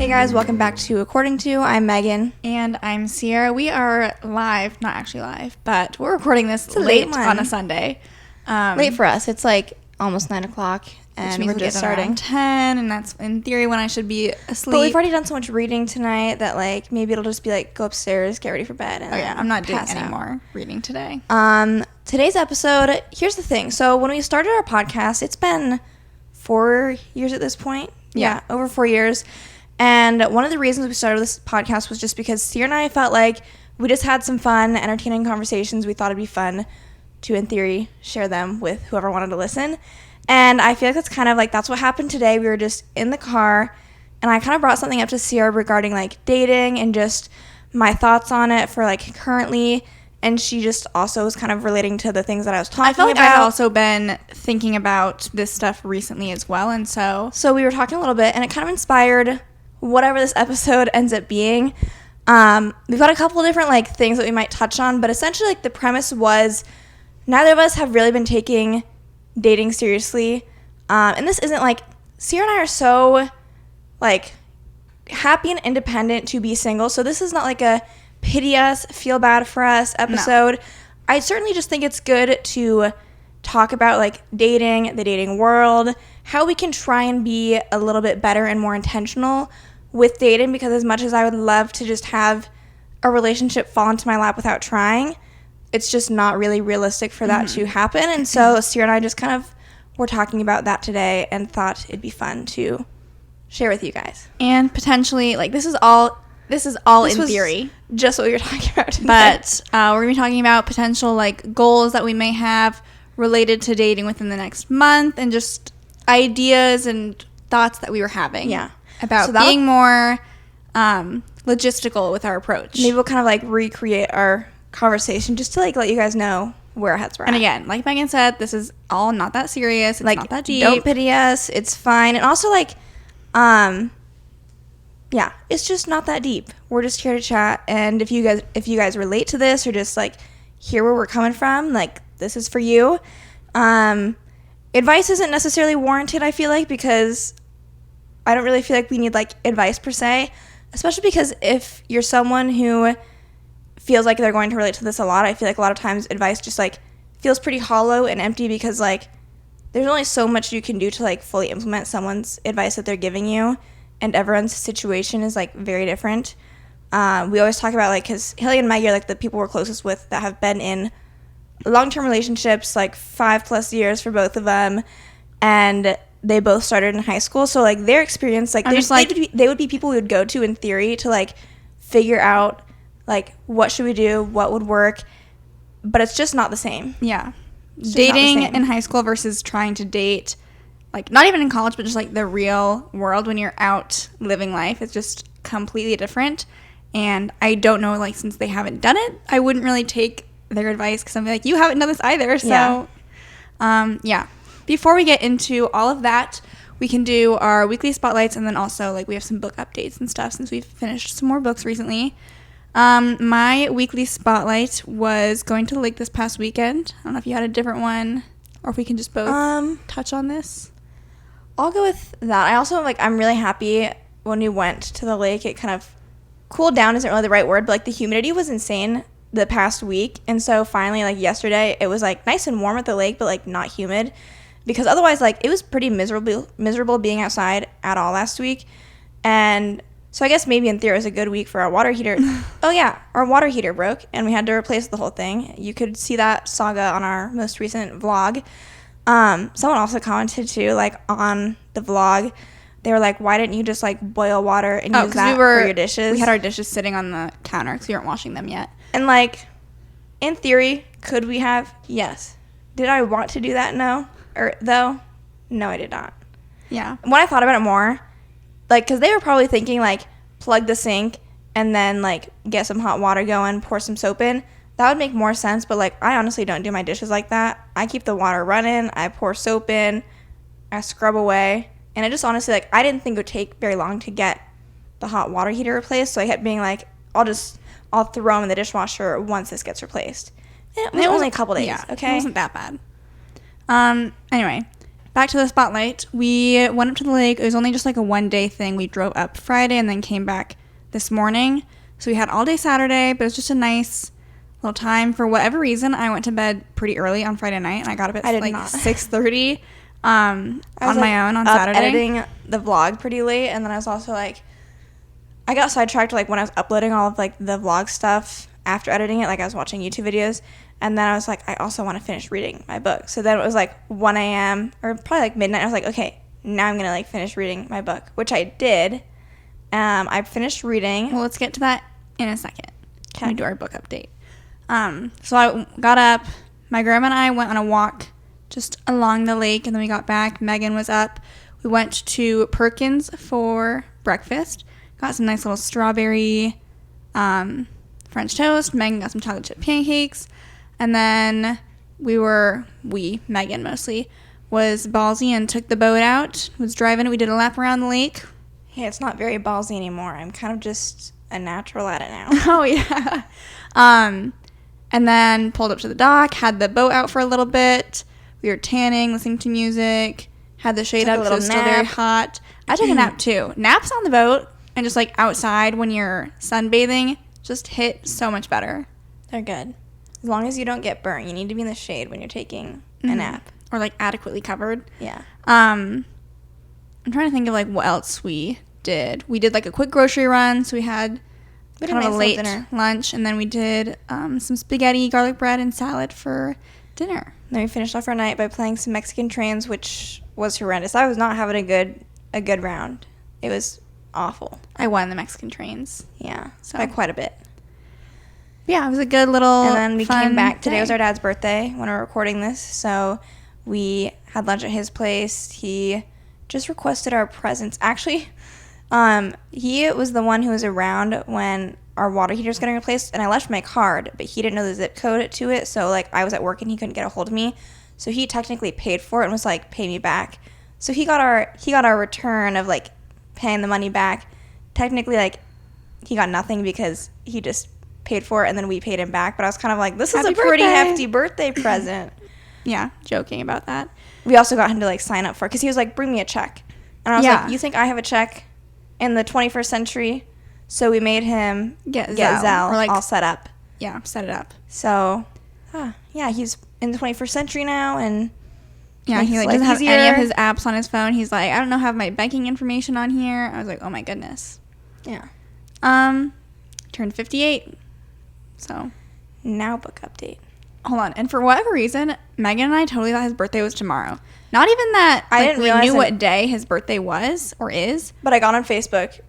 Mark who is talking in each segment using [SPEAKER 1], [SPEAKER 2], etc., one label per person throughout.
[SPEAKER 1] Hey guys, welcome back to According To. I'm Megan.
[SPEAKER 2] And I'm Ciera. We are live, not actually live, but we're recording this late on a Sunday.
[SPEAKER 1] Late for us. It's like almost 9 o'clock and we're just starting.
[SPEAKER 2] 10, and that's in theory when I should be asleep.
[SPEAKER 1] But we've already done so much reading tonight that like maybe it'll just be like go upstairs, get ready for bed. And
[SPEAKER 2] I'm not doing any more reading today.
[SPEAKER 1] Today's episode, here's the thing. So when we started our podcast, it's been 4 years at this point. Yeah, over 4 years. And one of the reasons we started this podcast was just because Ciera and I felt like we just had some fun, entertaining conversations. We thought it'd be fun to, in theory, share them with whoever wanted to listen. And I feel like that's what happened today. We were just in the car, and I kind of brought something up to Ciera regarding, like, dating and just my thoughts on it for, like, currently. And she just also was kind of relating to the things that I was talking about.
[SPEAKER 2] I feel like I've also been thinking about this stuff recently as well, and so
[SPEAKER 1] we were talking a little bit, and it kind of inspired whatever this episode ends up being. We've got a couple of different like things that we might touch on, but essentially like the premise was neither of us have really been taking dating seriously, and this isn't like Ciera and I are so like happy and independent to be single, so this is not like a pity us, feel bad for us episode. No. I certainly just think it's good to talk about like dating, the dating world, how we can try and be a little bit better and more intentional with dating, because as much as I would love to just have a relationship fall into my lap without trying, it's just not really realistic for that to happen. And so Ciera and I just kind of were talking about that today and thought it'd be fun to share with you guys.
[SPEAKER 2] And potentially, like, this is all in theory.
[SPEAKER 1] Just what we were talking about today.
[SPEAKER 2] But we're going to be talking about potential, like, goals that we may have related to dating within the next month, and just ideas and thoughts that we were having.
[SPEAKER 1] Yeah.
[SPEAKER 2] About being more logistical with our approach.
[SPEAKER 1] Maybe we'll kind of like recreate our conversation just to like let you guys know where our heads were at.
[SPEAKER 2] And again, like Megan said, this is all not that serious. It's like, not that deep.
[SPEAKER 1] Don't pity us. It's fine. And also like, yeah, it's just not that deep. We're just here to chat. And if you guys relate to this or just like hear where we're coming from, like this is for you. Advice isn't necessarily warranted, I feel like, because I don't really feel like we need like advice per se, especially because if you're someone who feels like they're going to relate to this a lot, I feel like a lot of times advice just like feels pretty hollow and empty, because like there's only so much you can do to like fully implement someone's advice that they're giving you, and everyone's situation is like very different. We always talk about like, because Haley and Maggie are like the people we're closest with that have been in long-term relationships, like 5+ years for both of them, and they both started in high school, so like their experience, like they would be people we would go to in theory to like figure out like what should we do, what would work, but it's just not the same.
[SPEAKER 2] Yeah, dating in high school versus trying to date, like not even in college, but just like the real world when you're out living life, it's just completely different. And I don't know, like since they haven't done it, I wouldn't really take their advice, because I'm like, you haven't done this either. So yeah. Before we get into all of that, we can do our weekly spotlights, and then also like we have some book updates and stuff since we've finished some more books recently. My weekly spotlight was going to the lake this past weekend. I don't know if you had a different one, or if we can just both touch on this.
[SPEAKER 1] I'll go with that. I also I'm really happy when we went to the lake. It kind of cooled down isn't really the right word, but like the humidity was insane the past week, and so finally like yesterday it was like nice and warm at the lake, but like not humid, because otherwise like it was pretty miserable being outside at all last week. And so I guess maybe in theory it was a good week for our water heater. Oh yeah, our water heater broke and we had to replace the whole thing. You could see that saga on our most recent vlog. Someone also commented too, like on the vlog, they were like, why didn't you just like boil water and use that for your dishes?
[SPEAKER 2] We had our dishes sitting on the counter because we weren't washing them yet.
[SPEAKER 1] And like, in theory, could we have? Yes. Did I want to do that? No. No, I did not.
[SPEAKER 2] Yeah.
[SPEAKER 1] When I thought about it more, like, because they were probably thinking like, plug the sink and then like get some hot water going, pour some soap in. That would make more sense. But like, I honestly don't do my dishes like that. I keep the water running. I pour soap in. I scrub away. And I just honestly, like, I didn't think it would take very long to get the hot water heater replaced. So I kept being like, I'll throw them in the dishwasher once this gets replaced. And it was only a couple days,
[SPEAKER 2] yeah,
[SPEAKER 1] okay?
[SPEAKER 2] It wasn't that bad. Anyway, back to the spotlight. We went up to the lake. It was only just like a one-day thing. We drove up Friday and then came back this morning. So we had all day Saturday, but it was just a nice little time. For whatever reason, I went to bed pretty early on Friday night, and I got up at like 6:30 on my own on Saturday.
[SPEAKER 1] Editing the vlog pretty late, and then I was also like, I got sidetracked like when I was uploading all of like the vlog stuff after editing it. Like I was watching YouTube videos, and then I was like, I also want to finish reading my book. So then it was like 1 a.m. or probably like midnight. I was like, okay, now I'm gonna like finish reading my book, which I did. I finished reading.
[SPEAKER 2] Well, let's get to that in a second. Can we do our book update? So I got up. My grandma and I went on a walk just along the lake, and then we got back. Megan was up. We went to Perkins for breakfast. Got some nice little strawberry French toast. Megan got some chocolate chip pancakes. And then Megan mostly, was ballsy and took the boat out, was driving it. We did a lap around the lake.
[SPEAKER 1] Yeah, it's not very ballsy anymore. I'm kind of just a natural at it now.
[SPEAKER 2] Oh, yeah. And then pulled up to the dock, had the boat out for a little bit. We were tanning, listening to music, had the shade up because it was still very hot. I took a nap, too. Naps on the boat and just, like, outside when you're sunbathing just hit so much better.
[SPEAKER 1] They're good. As long as you don't get burnt. You need to be in the shade when you're taking a nap.
[SPEAKER 2] Or, like, adequately covered.
[SPEAKER 1] Yeah.
[SPEAKER 2] I'm trying to think of, like, what else we did. We did, like, a quick grocery run, so we had kind of a late lunch, and then we did some spaghetti, garlic bread, and salad for dinner.
[SPEAKER 1] Then we finished off our night by playing some Mexican trains, which was horrendous. I was not having a good round. It was awful.
[SPEAKER 2] I won the Mexican trains.
[SPEAKER 1] Yeah, so by quite a bit.
[SPEAKER 2] Yeah, it was a good little
[SPEAKER 1] And then we came back.
[SPEAKER 2] Day.
[SPEAKER 1] Today was our dad's birthday when we were recording this, so we had lunch at his place. He just requested our presents. Actually, he was the one who was around when our water heater was getting replaced, and I left my card, but he didn't know the zip code to it, so like I was at work and he couldn't get a hold of me, so he technically paid for it and was like, pay me back. So he got our return of like paying the money back. Technically, like, he got nothing because he just paid for it and then we paid him back, but I was kind of like, this is a pretty hefty birthday present.
[SPEAKER 2] Yeah, joking about that.
[SPEAKER 1] We also got him to like sign up for it because he was like, bring me a check, and I was like, you think I have a check in the 21st century? So we made him get Zelle
[SPEAKER 2] or like,
[SPEAKER 1] all set up.
[SPEAKER 2] Yeah, set it up.
[SPEAKER 1] So yeah, he's in the 21st century now, and
[SPEAKER 2] yeah, he like doesn't have any of his apps on his phone. He's like, I don't know, have my banking information on here. I was like, oh my goodness.
[SPEAKER 1] Yeah.
[SPEAKER 2] Turned 58. So
[SPEAKER 1] now book update.
[SPEAKER 2] Hold on. And for whatever reason, Megan and I totally thought his birthday was tomorrow. Not even that
[SPEAKER 1] I didn't realize
[SPEAKER 2] we knew what day his birthday was or is.
[SPEAKER 1] But I got on Facebook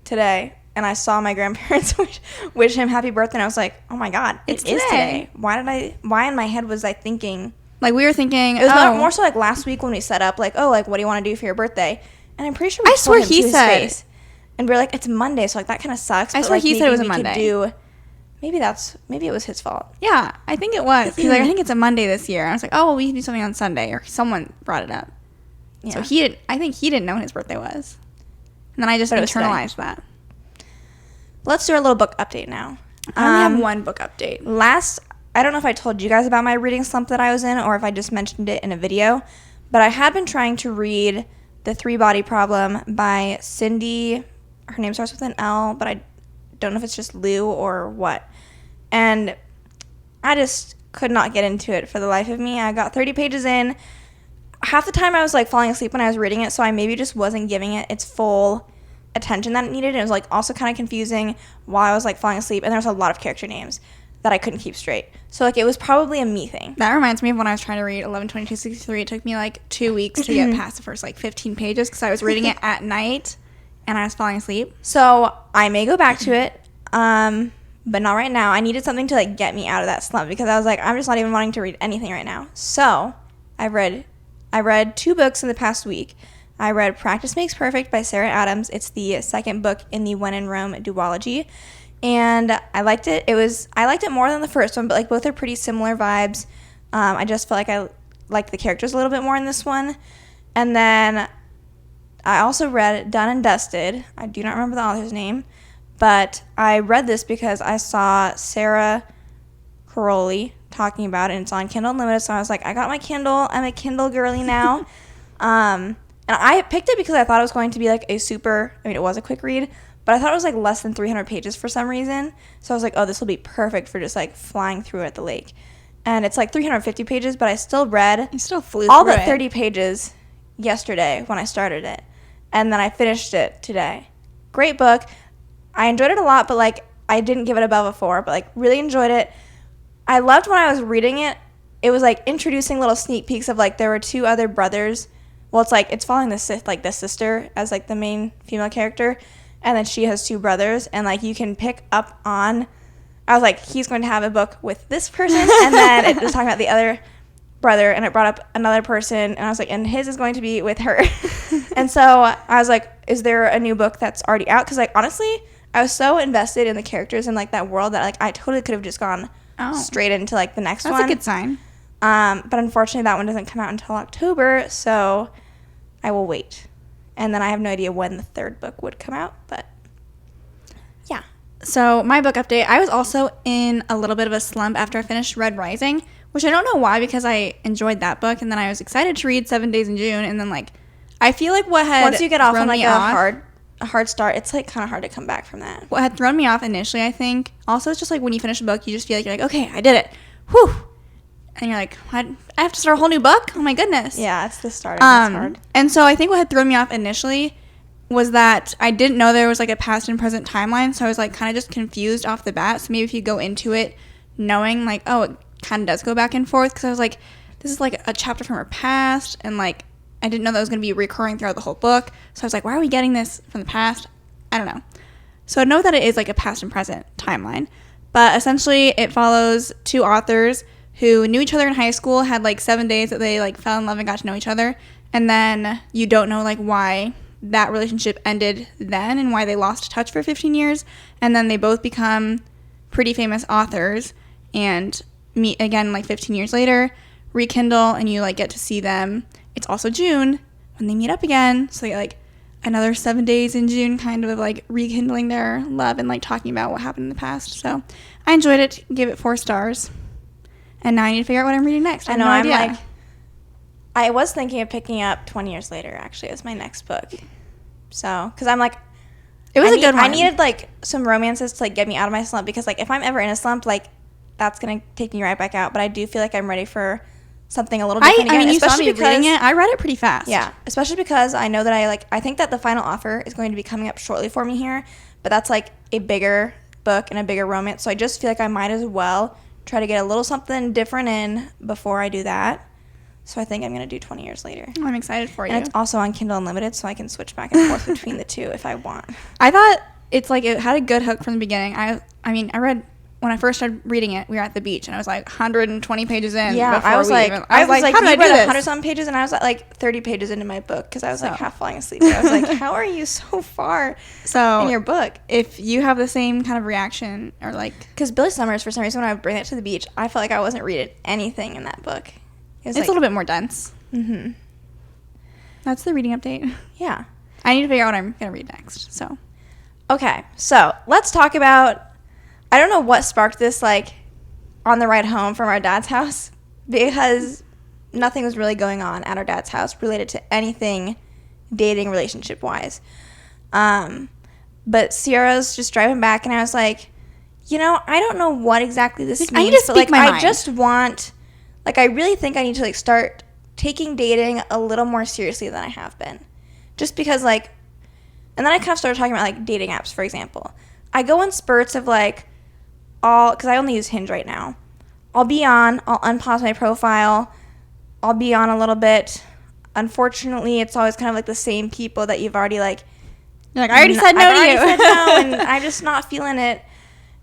[SPEAKER 1] today and I saw my grandparents wish him happy birthday, and I was like, oh my god, it is today. Why in my head was I thinking,
[SPEAKER 2] like, we were thinking,
[SPEAKER 1] it was more so like last week when we set up, like, oh, like, what do you want to do for your birthday? And I'm pretty sure
[SPEAKER 2] I swear he said
[SPEAKER 1] his face. And we're like, it's Monday, so like that kind of sucks.
[SPEAKER 2] I swear he said it was a Monday.
[SPEAKER 1] Maybe it was his fault.
[SPEAKER 2] Yeah, I think it was. He's like, I think it's a Monday this year. And I was like, oh, well, we can do something on Sunday, or someone brought it up. Yeah. So I think he didn't know when his birthday was. And then I just internalized that.
[SPEAKER 1] Let's do our little book update now.
[SPEAKER 2] I only have one book update.
[SPEAKER 1] I don't know if I told you guys about my reading slump that I was in, or if I just mentioned it in a video, but I had been trying to read The Three-Body Problem by Cindy. Her name starts with an L, but I don't know if it's just Lou or what. And I just could not get into it for the life of me. I got 30 pages in. Half the time I was like falling asleep when I was reading it, so I maybe just wasn't giving it its full attention that it needed. And it was like also kind of confusing while I was like falling asleep, and there was a lot of character names that I couldn't keep straight. So like it was probably a me thing.
[SPEAKER 2] That reminds me of when I was trying to read 11/22/63. It took me like 2 weeks to get past the first like 15 pages because I was reading it at night and I was falling asleep.
[SPEAKER 1] So I may go back to it, but not right now. I needed something to like get me out of that slump because I was like, I'm just not even wanting to read anything right now. So I read 2 books in the past week. I read Practice Makes Perfect by Sarah Adams. It's the second book in the When in Rome duology. And I liked it. I liked it more than the first one, but like both are pretty similar vibes. I just felt like I liked the characters a little bit more in this one. And then I also read Done and Dusted. I do not remember the author's name, but I read this because I saw Sarah Caroli talking about it, and it's on Kindle Unlimited, so I was like, I got my Kindle. I'm a Kindle girly now. And I picked it because I thought it was going to be like a super, I mean, it was a quick read, but I thought it was like less than 300 pages for some reason. So I was like, oh, this will be perfect for just like flying through it at the lake. And it's like 350 pages, but I still read
[SPEAKER 2] You still flew
[SPEAKER 1] all
[SPEAKER 2] through
[SPEAKER 1] but
[SPEAKER 2] it.
[SPEAKER 1] 30 pages yesterday when I started it. And then I finished it today. Great book. I enjoyed it a lot, but like I didn't give it above a 4, but like really enjoyed it. I loved when I was reading it. It was like introducing little sneak peeks of like there were 2 other brothers. Well, it's like it's following the sister as like the main female character, and then she has 2 brothers, and like you can pick up on. I was like, he's going to have a book with this person, and then it was talking about the other brother, and it brought up another person, and I was like, and his is going to be with her. And so I was like, is there a new book that's already out? Because like honestly, I was so invested in the characters and like that world that like I totally could have just gone straight into like the next one.
[SPEAKER 2] That's a good sign.
[SPEAKER 1] But unfortunately, that one doesn't come out until October, so I will wait. And then I have no idea when the 3rd book would come out, but yeah.
[SPEAKER 2] So my book update, I was also in a little bit of a slump after I finished Red Rising, which I don't know why, because I enjoyed that book, and then I was excited to read 7 Days in June, and then like I feel like what had
[SPEAKER 1] once you get off on like
[SPEAKER 2] a
[SPEAKER 1] hard start, it's like kind of hard to come back from that.
[SPEAKER 2] What had thrown me off initially, I think, also it's just like when you finish a book, you just feel like you're like, okay, I did it, whew, and you're like, what? I have to start a whole new book? Oh my goodness.
[SPEAKER 1] Yeah, it's the start. It's hard.
[SPEAKER 2] And so I think what had thrown me off initially was that I didn't know there was like a past and present timeline, so I was like kind of just confused off the bat. So maybe if you go into it knowing like, oh, it kind of does go back and forth, because I was like, this is like a chapter from her past, and like I didn't know that was going to be recurring throughout the whole book. So I was like, why are we getting this from the past? I don't know. So I know that it is like a past and present timeline, but essentially it follows 2 authors who knew each other in high school, had like 7 days that they like fell in love and got to know each other, and then you don't know like why that relationship ended then and why they lost touch for 15 years, and then they both become pretty famous authors and meet again like 15 years later, rekindle, and you like get to see them. It's also June when they meet up again, so you get like another 7 days in June kind of like rekindling their love and like talking about what happened in the past. So I enjoyed it, gave it 4 stars. And now I need to figure out what I'm reading next.
[SPEAKER 1] I know, I'm like, I was thinking of picking up 20 Years Later, actually, as my next book. So, because I'm like,
[SPEAKER 2] it was a good one.
[SPEAKER 1] I needed, like, some romances to, like, get me out of my slump, because, like, if I'm ever in a slump, like, that's going to take me right back out. But I do feel like I'm ready for something a little different again.
[SPEAKER 2] I mean, you saw me reading it. I read it pretty fast.
[SPEAKER 1] Yeah, especially because I know that I think that the final offer is going to be coming up shortly for me here, but that's, like, a bigger book and a bigger romance. So I just feel like I might as well try to get a little something different in before I do that. So I think I'm going to do 20 Years Later.
[SPEAKER 2] I'm excited for you.
[SPEAKER 1] And it's also on Kindle Unlimited, so I can switch back and forth between the 2 if I want.
[SPEAKER 2] I thought it's like it had a good hook from the beginning. I mean, I read, when I first started reading it, we were at the beach, and I was like 120 pages in.
[SPEAKER 1] Yeah,
[SPEAKER 2] before
[SPEAKER 1] I was like,
[SPEAKER 2] how did I do
[SPEAKER 1] read
[SPEAKER 2] this?
[SPEAKER 1] 100-something pages, and I was at like 30 pages into my book because I was like half falling asleep. And I was like, how are you so far in your book?
[SPEAKER 2] If you have the same kind of reaction, or like,
[SPEAKER 1] because Billy Summers, for some reason, when I would bring it to the beach, I felt like I wasn't reading anything in that book.
[SPEAKER 2] It's like, a little bit more dense.
[SPEAKER 1] Mm-hmm.
[SPEAKER 2] That's the reading update.
[SPEAKER 1] Yeah.
[SPEAKER 2] I need to figure out what I'm going to read next. So,
[SPEAKER 1] okay, so let's talk about, I don't know what sparked this, like, on the ride home from our dad's house, because nothing was really going on at our dad's house related to anything dating relationship-wise. But Ciera's just driving back, and I was like, you know, I don't know what exactly this means,
[SPEAKER 2] I need to speak my mind.
[SPEAKER 1] I just want, like, I really think I need to, like, start taking dating a little more seriously than I have been. Just because, like, and then I kind of started talking about, like, dating apps, for example. I go in spurts of, like, because I only use Hinge right now. I'll be on, I'll unpause my profile, I'll be on a little bit. Unfortunately, it's always kind of, like, the same people that you've already, like,
[SPEAKER 2] you're like, I already said no to you.
[SPEAKER 1] Said no, and I'm just not feeling it.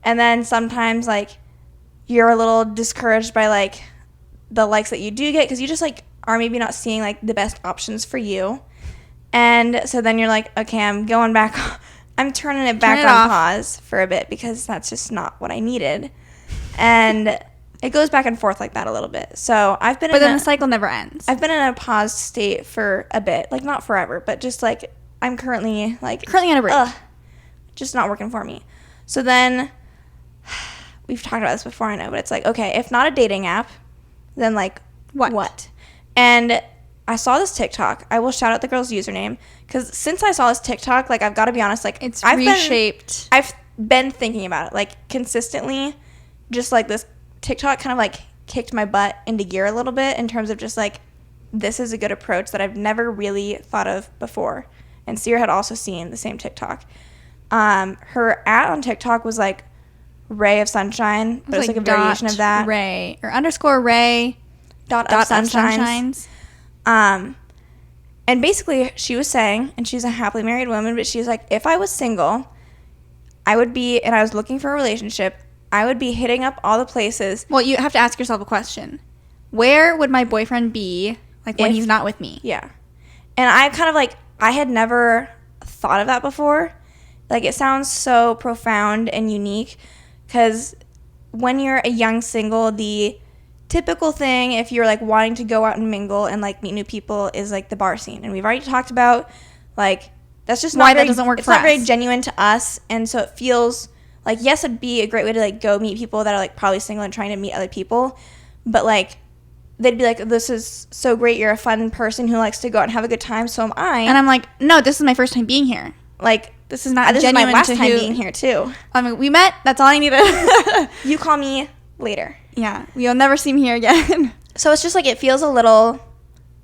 [SPEAKER 1] And then sometimes, like, you're a little discouraged by, like, the likes that you do get, because you just, like, are maybe not seeing, like, the best options for you. And so then you're like, okay, I'm going back. I'm turning it back on pause for a bit, because that's just not what I needed. And it goes back and forth like that a little bit. So I've been
[SPEAKER 2] But then the cycle never ends.
[SPEAKER 1] I've been in a paused state for a bit. Like, not forever, but just, like, I'm currently
[SPEAKER 2] on a break.
[SPEAKER 1] Just not working for me. So then, we've talked about this before, I know, but it's like, okay, if not a dating app, then, like,
[SPEAKER 2] what?
[SPEAKER 1] And I saw this TikTok. I will shout out the girl's username because since I saw this TikTok, like I've got to be honest, like
[SPEAKER 2] it's reshaped.
[SPEAKER 1] I've been thinking about it like consistently, just like this TikTok kind of like kicked my butt into gear a little bit in terms of just like this is a good approach that I've never really thought of before. And Ciera had also seen the same TikTok. Her @ on TikTok was like ray of sunshine, but it's like a variation of that.
[SPEAKER 2] Ray or underscore ray
[SPEAKER 1] dot of sunshines. And basically she was saying, and she's a happily married woman, but she was like, if I was single, I would be, and I was looking for a relationship, I would be hitting up all the places.
[SPEAKER 2] Well, you have to ask yourself a question. Where would my boyfriend be, like, when he's not with me?
[SPEAKER 1] Yeah. And I kind of, like, I had never thought of that before. Like, it sounds so profound and unique because when you're a young single, the typical thing, if you're, like, wanting to go out and mingle and, like, meet new people is, like, the bar scene. And we've already talked about, like, that's just not
[SPEAKER 2] why
[SPEAKER 1] very,
[SPEAKER 2] that doesn't work
[SPEAKER 1] it's
[SPEAKER 2] for us.
[SPEAKER 1] not very genuine to us. And so it feels like, yes, it'd be a great way to, like, go meet people that are, like, probably single and trying to meet other people. But, like, they'd be like, this is so great. You're a fun person who likes to go out and have a good time. So am I.
[SPEAKER 2] And I'm like, no, this is my first time being here.
[SPEAKER 1] Like,
[SPEAKER 2] this is not
[SPEAKER 1] this
[SPEAKER 2] genuine.
[SPEAKER 1] This is my last time being here, too.
[SPEAKER 2] I mean, we met. That's all I needed.
[SPEAKER 1] You call me later.
[SPEAKER 2] Yeah. You'll never see me here again.
[SPEAKER 1] So it's just, like, it feels a little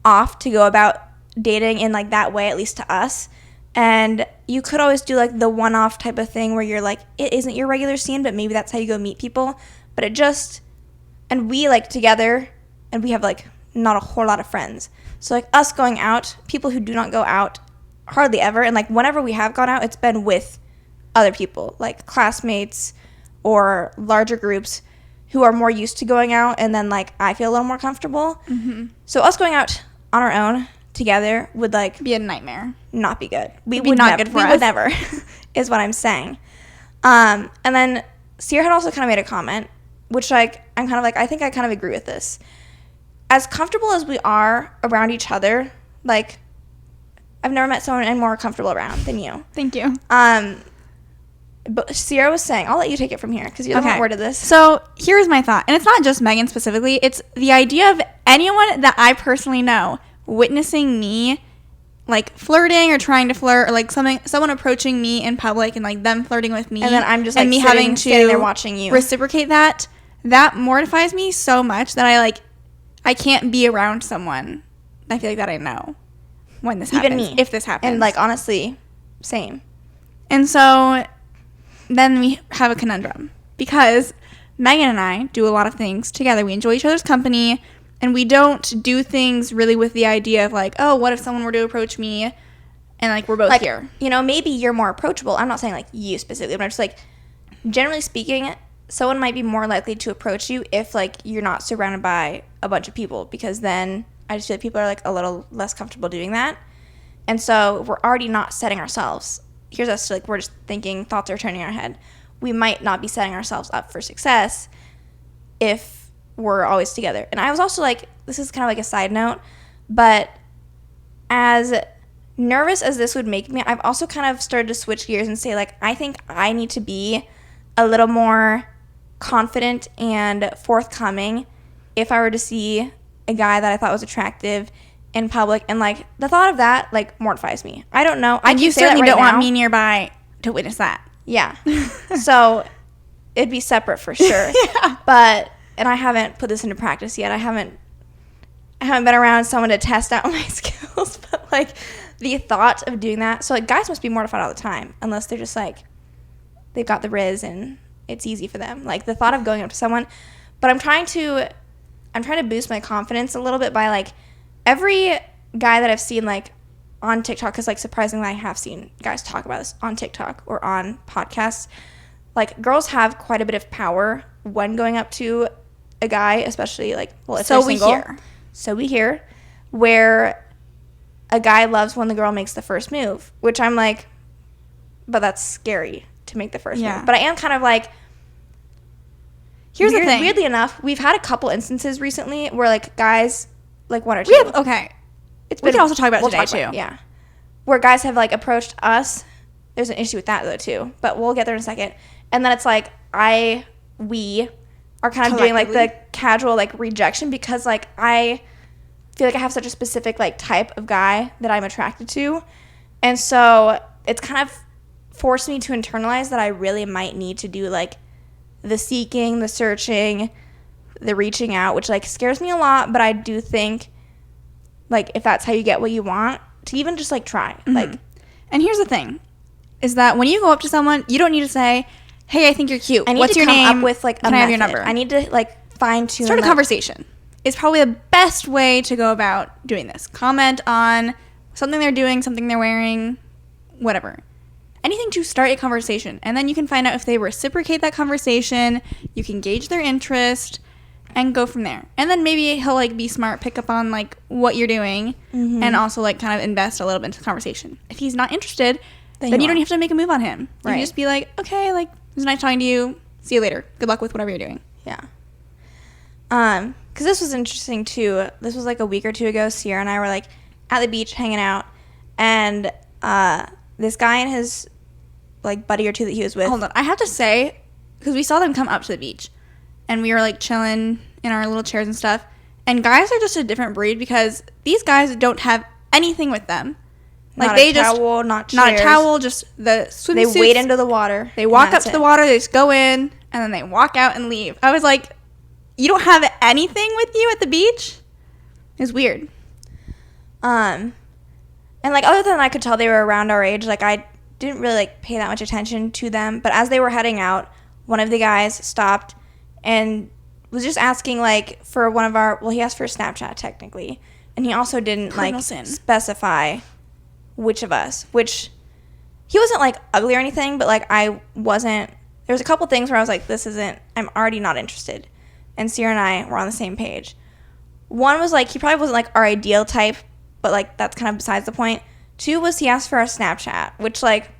[SPEAKER 1] off to go about dating in, like, that way, at least to us. And you could always do, like, the one-off type of thing where you're, like, it isn't your regular scene, but maybe that's how you go meet people. But it just, and we, like, together, and we have, like, not a whole lot of friends. So, like, us going out, people who do not go out hardly ever. And, like, whenever we have gone out, it's been with other people, like classmates or larger groups who are more used to going out. And then, like, I feel a little more comfortable.
[SPEAKER 2] Mm-hmm.
[SPEAKER 1] So us going out on our own together would, like,
[SPEAKER 2] be a nightmare.
[SPEAKER 1] Not be good.
[SPEAKER 2] We would not good for us.
[SPEAKER 1] We would never, is what I'm saying. And then Ciera had also kind of made a comment, which, like, I'm kind of like, I think I kind of agree with this. As comfortable as we are around each other, like, I've never met someone I'm more comfortable around than you.
[SPEAKER 2] Thank you.
[SPEAKER 1] But Ciera was saying, I'll let you take it from here because you're the one who worded this.
[SPEAKER 2] So here's my thought, and it's not just Megan specifically. It's the idea of anyone that I personally know witnessing me, like, flirting or trying to flirt, or like someone approaching me in public and, like, them flirting with me,
[SPEAKER 1] and then I'm just, like,
[SPEAKER 2] me
[SPEAKER 1] having to standing there watching you
[SPEAKER 2] reciprocate that mortifies me so much that I can't be around someone I feel like that I know when this happens.
[SPEAKER 1] Even me.
[SPEAKER 2] If this happens.
[SPEAKER 1] And, like, honestly, same.
[SPEAKER 2] And so then we have a conundrum because Megan and I do a lot of things together. We enjoy each other's company, and we don't do things really with the idea of, like, oh, what if someone were to approach me and, like, we're both, like, here?
[SPEAKER 1] You know, maybe you're more approachable. I'm not saying, like, you specifically, but I'm just, like, generally speaking, someone might be more likely to approach you if, like, you're not surrounded by a bunch of people, because then I just feel like people are, like, a little less comfortable doing that. And so we're already not setting ourselves. Here's us, like, we're just thinking, thoughts are turning in our head. We might not be setting ourselves up for success if we're always together. And I was also, like, this is kind of like a side note, but as nervous as this would make me, I've also kind of started to switch gears and say, like, I think I need to be a little more confident and forthcoming if I were to see a guy that I thought was attractive in public, and, like, the thought of that, like, mortifies me. I don't know.
[SPEAKER 2] And you certainly don't want me nearby to witness that.
[SPEAKER 1] Yeah. So it'd be separate for sure.
[SPEAKER 2] Yeah.
[SPEAKER 1] But, and I haven't put this into practice yet. I haven't been around someone to test out my skills, but, like, the thought of doing that. So, like, guys must be mortified all the time unless they're just, like, they've got the riz and it's easy for them. Like, the thought of going up to someone. But I'm trying to boost my confidence a little bit by, like, every guy that I've seen, like, on TikTok, because, like, surprisingly, I have seen guys talk about this on TikTok or on podcasts. Like, girls have quite a bit of power when going up to a guy, especially, like, well, if they're single. So we hear, where a guy loves when the girl makes the first move, which I'm like, but that's scary to make the first move. But I am kind of like,
[SPEAKER 2] here's the thing.
[SPEAKER 1] Weirdly enough, we've had a couple instances recently where, like, guys, like, one or two.
[SPEAKER 2] We can also talk about it today, too.
[SPEAKER 1] Yeah. Where guys have, like, approached us. There's an issue with that, though, too. But we'll get there in a second. And then it's like, we are kind of doing, like, the casual, like, rejection because, like, I feel like I have such a specific like type of guy that I'm attracted to. And so it's kind of forced me to internalize that I really might need to do like the seeking, the searching, the reaching out, which like scares me a lot, but I do think like if that's how you get what you want, to even just like try.
[SPEAKER 2] Mm-hmm.
[SPEAKER 1] Like,
[SPEAKER 2] and here's the thing is that when you go up to someone, you don't need to say, hey, I think you're cute.
[SPEAKER 1] I need
[SPEAKER 2] What's
[SPEAKER 1] to
[SPEAKER 2] your
[SPEAKER 1] come
[SPEAKER 2] name?
[SPEAKER 1] up with like a
[SPEAKER 2] Can
[SPEAKER 1] method.
[SPEAKER 2] I have your number?
[SPEAKER 1] I need to like fine tune.
[SPEAKER 2] Start a conversation. It's probably the best way to go about doing this. Comment on something they're doing, something they're wearing, whatever. Anything to start a conversation. And then you can find out if they reciprocate that conversation. You can gauge their interest and go from there. And then maybe he'll like be smart, pick up on like what you're doing, and also like kind of invest a little bit into the conversation. If he's not interested, then you don't have to make a move on him. You can just be like, okay, like, it was nice talking to you. See you later. Good luck with whatever you're doing.
[SPEAKER 1] Yeah. Because this was interesting too. This was like a week or two ago. Ciera and I were like at the beach hanging out, and this guy and his like buddy or two that he was with.
[SPEAKER 2] Hold on, I have to say, because we saw them come up to the beach, and we were like chilling in our little chairs and stuff. And guys are just a different breed because these guys don't have anything with them. Like
[SPEAKER 1] not
[SPEAKER 2] they
[SPEAKER 1] a
[SPEAKER 2] just
[SPEAKER 1] towel, not
[SPEAKER 2] a
[SPEAKER 1] chairs.
[SPEAKER 2] towel, just the swimsuits.
[SPEAKER 1] They wade into the water.
[SPEAKER 2] They walk up to the water. They just go in, and then they walk out and leave. I was like, you don't have anything with you at the beach? It was weird.
[SPEAKER 1] And like other than I could tell they were around our age, like I didn't really like pay that much attention to them. But as they were heading out, one of the guys stopped and was just asking like for one of our, well, he asked for a Snapchat technically, and he also didn't like specify which of us, which he wasn't like ugly or anything, but like I wasn't, there was a couple things where I was like, this isn't, I'm already not interested. And Ciera and I were on the same page. One was like, he probably wasn't like our ideal type, but like that's kind of besides the point. Two was he asked for our Snapchat, which like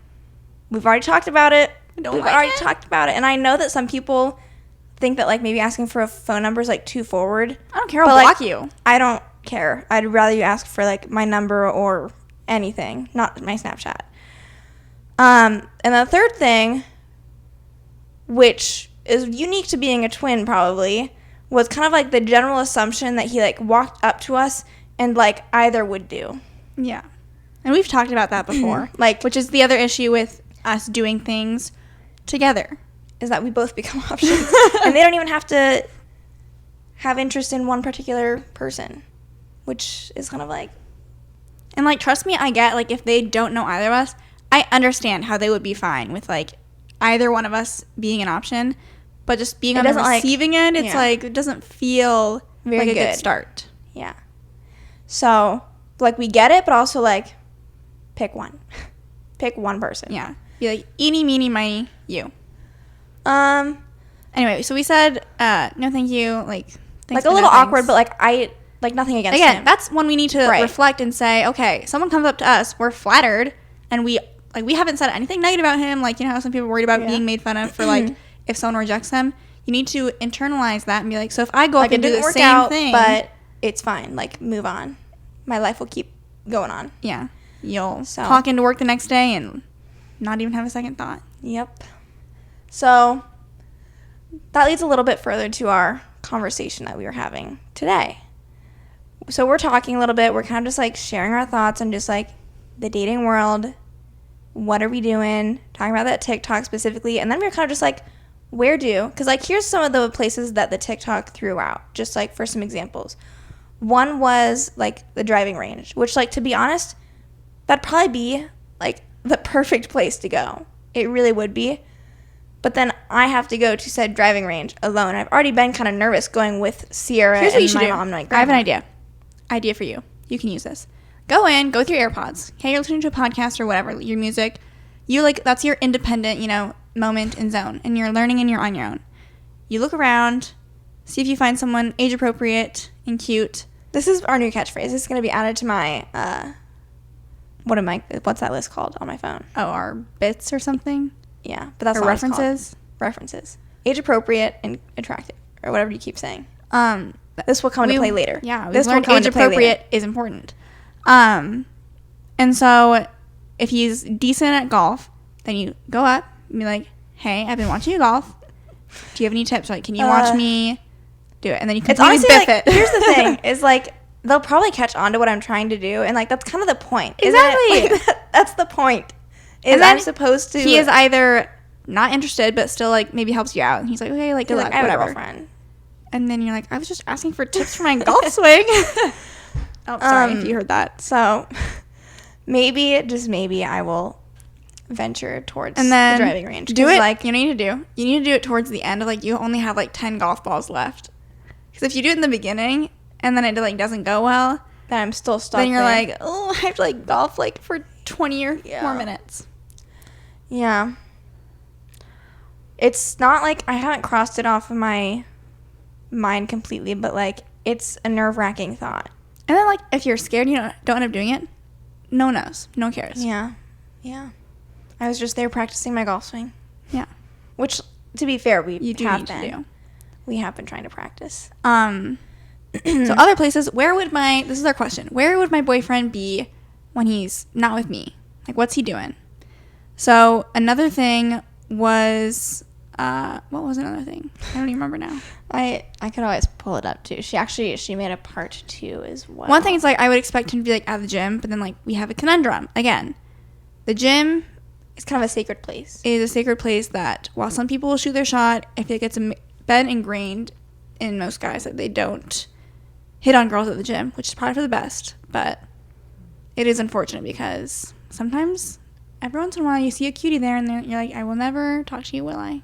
[SPEAKER 1] we've already talked about it. Talked about it. And I know that some people think that like maybe asking for a phone number is like too forward.
[SPEAKER 2] I don't care. I'll block
[SPEAKER 1] like,
[SPEAKER 2] you.
[SPEAKER 1] I don't care. I'd rather you ask for like my number or anything, not my Snapchat. And the third thing, which is unique to being a twin probably, was kind of like the general assumption that he like walked up to us and like either would do.
[SPEAKER 2] Yeah. And we've talked about that before.
[SPEAKER 1] Like,
[SPEAKER 2] which is the other issue with us doing things together,
[SPEAKER 1] is that we both become options. And they don't even have to have interest in one particular person, which is kind of like.
[SPEAKER 2] And like, trust me, I get like if they don't know either of us, I understand how they would be fine with like either one of us being an option, but just being on the receiving end, it's like it doesn't feel
[SPEAKER 1] very
[SPEAKER 2] like a
[SPEAKER 1] good
[SPEAKER 2] good start.
[SPEAKER 1] Yeah. So like we get it, but also like pick one. Pick one person.
[SPEAKER 2] Yeah. Be like eeny, meeny, miny, you.
[SPEAKER 1] Anyway,
[SPEAKER 2] so we said no thank you, like
[SPEAKER 1] a little awkward, but like I like nothing against him.
[SPEAKER 2] That's when we need to reflect and say, okay, someone comes up to us, we're flattered, and we haven't said anything negative about him. Like, you know how some people are worried about being made fun of for like if someone rejects them. You need to internalize that and be like, so if I go up and do the same thing,
[SPEAKER 1] but it's fine. Like, move on. My life will keep going on.
[SPEAKER 2] Yeah, you'll talk into work the next day and not even have a second thought.
[SPEAKER 1] Yep. So that leads a little bit further to our conversation that we were having today. So we're talking a little bit. We're kind of just like sharing our thoughts on just like the dating world. What are we doing? Talking about that TikTok specifically. And then we were kind of just like, where do? Because like here's some of the places that the TikTok threw out, just like for some examples. One was like the driving range, which like to be honest, that'd probably be like the perfect place to go. It really would be. But then I have to go to said driving range alone. I've already been kind of nervous going with Ciera and my mom. Like,
[SPEAKER 2] I have an idea for you. You can use this. Go with your AirPods. Okay, you're listening to a podcast or whatever, your music. You like that's your independent, moment and zone, and you're learning and you're on your own. You look around, see if you find someone age appropriate and cute.
[SPEAKER 1] This is our new catchphrase. This is going to be added to my what's that list called on my phone?
[SPEAKER 2] Oh, our bits or something.
[SPEAKER 1] Yeah, but that's
[SPEAKER 2] not
[SPEAKER 1] references. References. Age appropriate and attractive, or whatever you keep saying. This will come into play later.
[SPEAKER 2] Yeah, this will come into play later. Age appropriate is important. And so if he's decent at golf, then you go up and be like, hey, I've been watching you golf. Do you have any tips? Like, can you watch me do it? And then you completely biff it.
[SPEAKER 1] Here's the thing, is like, they'll probably catch on to what I'm trying to do, and like that's kind of the point.
[SPEAKER 2] Exactly.
[SPEAKER 1] Like, that's the point.
[SPEAKER 2] And
[SPEAKER 1] I'm supposed to.
[SPEAKER 2] He is either not interested, but still like maybe helps you out, and he's like, okay, like good luck,
[SPEAKER 1] I have
[SPEAKER 2] whatever.
[SPEAKER 1] a girlfriend.
[SPEAKER 2] And then you're like, I was just asking for tips for my golf swing. Oh, sorry if you heard that.
[SPEAKER 1] So maybe, just maybe, I will venture towards
[SPEAKER 2] and then
[SPEAKER 1] the driving range.
[SPEAKER 2] Do it.
[SPEAKER 1] Like,
[SPEAKER 2] you need to do it towards the end of like you only have like 10 golf balls left. Because if you do it in the beginning and then it like doesn't go well,
[SPEAKER 1] then I'm still stuck.
[SPEAKER 2] Then you're
[SPEAKER 1] there.
[SPEAKER 2] like, oh, I have to like golf like for 20 or more minutes.
[SPEAKER 1] Yeah. It's not like I haven't crossed it off of my mind completely, but like it's a nerve-wracking thought.
[SPEAKER 2] And then like if you're scared, you don't end up doing it. No one knows. No one cares.
[SPEAKER 1] Yeah. I was just there practicing my golf swing.
[SPEAKER 2] Yeah.
[SPEAKER 1] Which, to be fair, we
[SPEAKER 2] have been.
[SPEAKER 1] We have been trying to practice.
[SPEAKER 2] So other places, this is our question. Where would my boyfriend be when he's not with me? Like, what's he doing? So another thing was, what was another thing? I don't even remember now.
[SPEAKER 1] I could always pull it up too. She made a part 2 as well.
[SPEAKER 2] One thing is like I would expect him to be like at the gym, but then like we have a conundrum. Again, the gym
[SPEAKER 1] is kind of a sacred place.
[SPEAKER 2] It is a sacred place that while some people will shoot their shot, I feel like it's been ingrained in most guys that they don't hit on girls at the gym, which is probably for the best, but it is unfortunate because sometimes every once in a while you see a cutie there and then you're like, I will never talk to you, will I?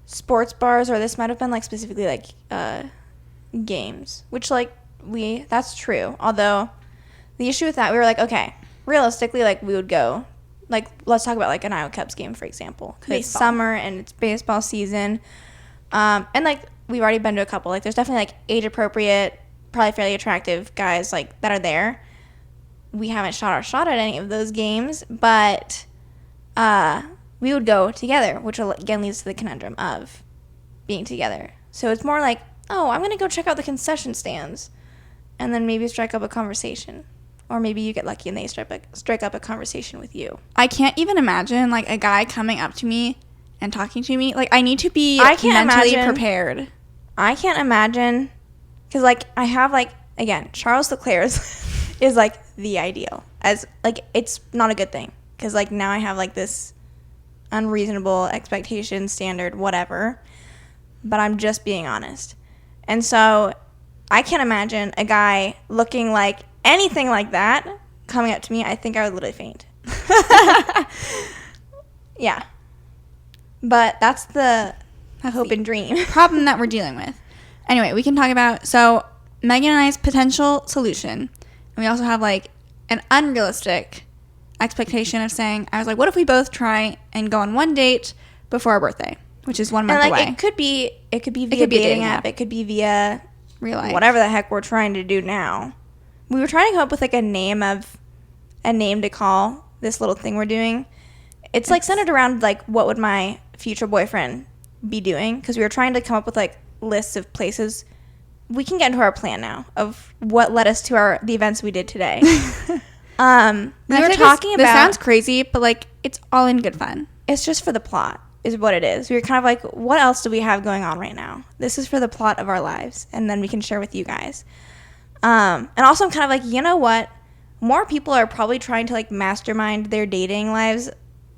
[SPEAKER 1] Sports bars, or this might have been like specifically like games, which like that's true. Although the issue with that, we were like, okay, realistically, like we would go, like let's talk about like an Iowa Cubs game, for example, because it's summer and it's baseball season, and like we've already been to a couple. Like there's definitely like age appropriate, probably fairly attractive guys like that are there. We haven't shot our shot at any of those games, but we would go together, which again leads to the conundrum of being together. So it's more like, oh, I'm going to go check out the concession stands and then maybe strike up a conversation. Or maybe you get lucky and they strike up a conversation with you.
[SPEAKER 2] I can't even imagine like a guy coming up to me and talking to me. Like I need to be mentally prepared.
[SPEAKER 1] I can't imagine, because like I have like, again, Charles Leclerc is like the ideal. As like it's not a good thing, because like now I have like this unreasonable expectation, standard, whatever, but I'm just being honest. And so I can't imagine a guy looking like anything like that coming up to me. I think I would literally faint. Yeah, but that's the hope and dream
[SPEAKER 2] problem that we're dealing with. Anyway, we can talk about, so Megan and I's potential solution, and we also have like an unrealistic expectation of saying, I was like, what if we both try and go on one date before our birthday, which is 1 month away.
[SPEAKER 1] It could be via dating app. It could be via
[SPEAKER 2] real life,
[SPEAKER 1] whatever the heck we're trying to do now. We were trying to come up with like a name to call this little thing we're doing. It's like centered around like what would my future boyfriend be doing, because we were trying to come up with like lists of places. We can get into our plan now of what led us to the events we did today. We were talking about...
[SPEAKER 2] This sounds crazy, but, like, it's all in good fun.
[SPEAKER 1] It's just for the plot, is what it is. We were kind of like, what else do we have going on right now? This is for the plot of our lives, and then we can share with you guys. And also, I'm kind of like, you know what? More people are probably trying to, like, mastermind their dating lives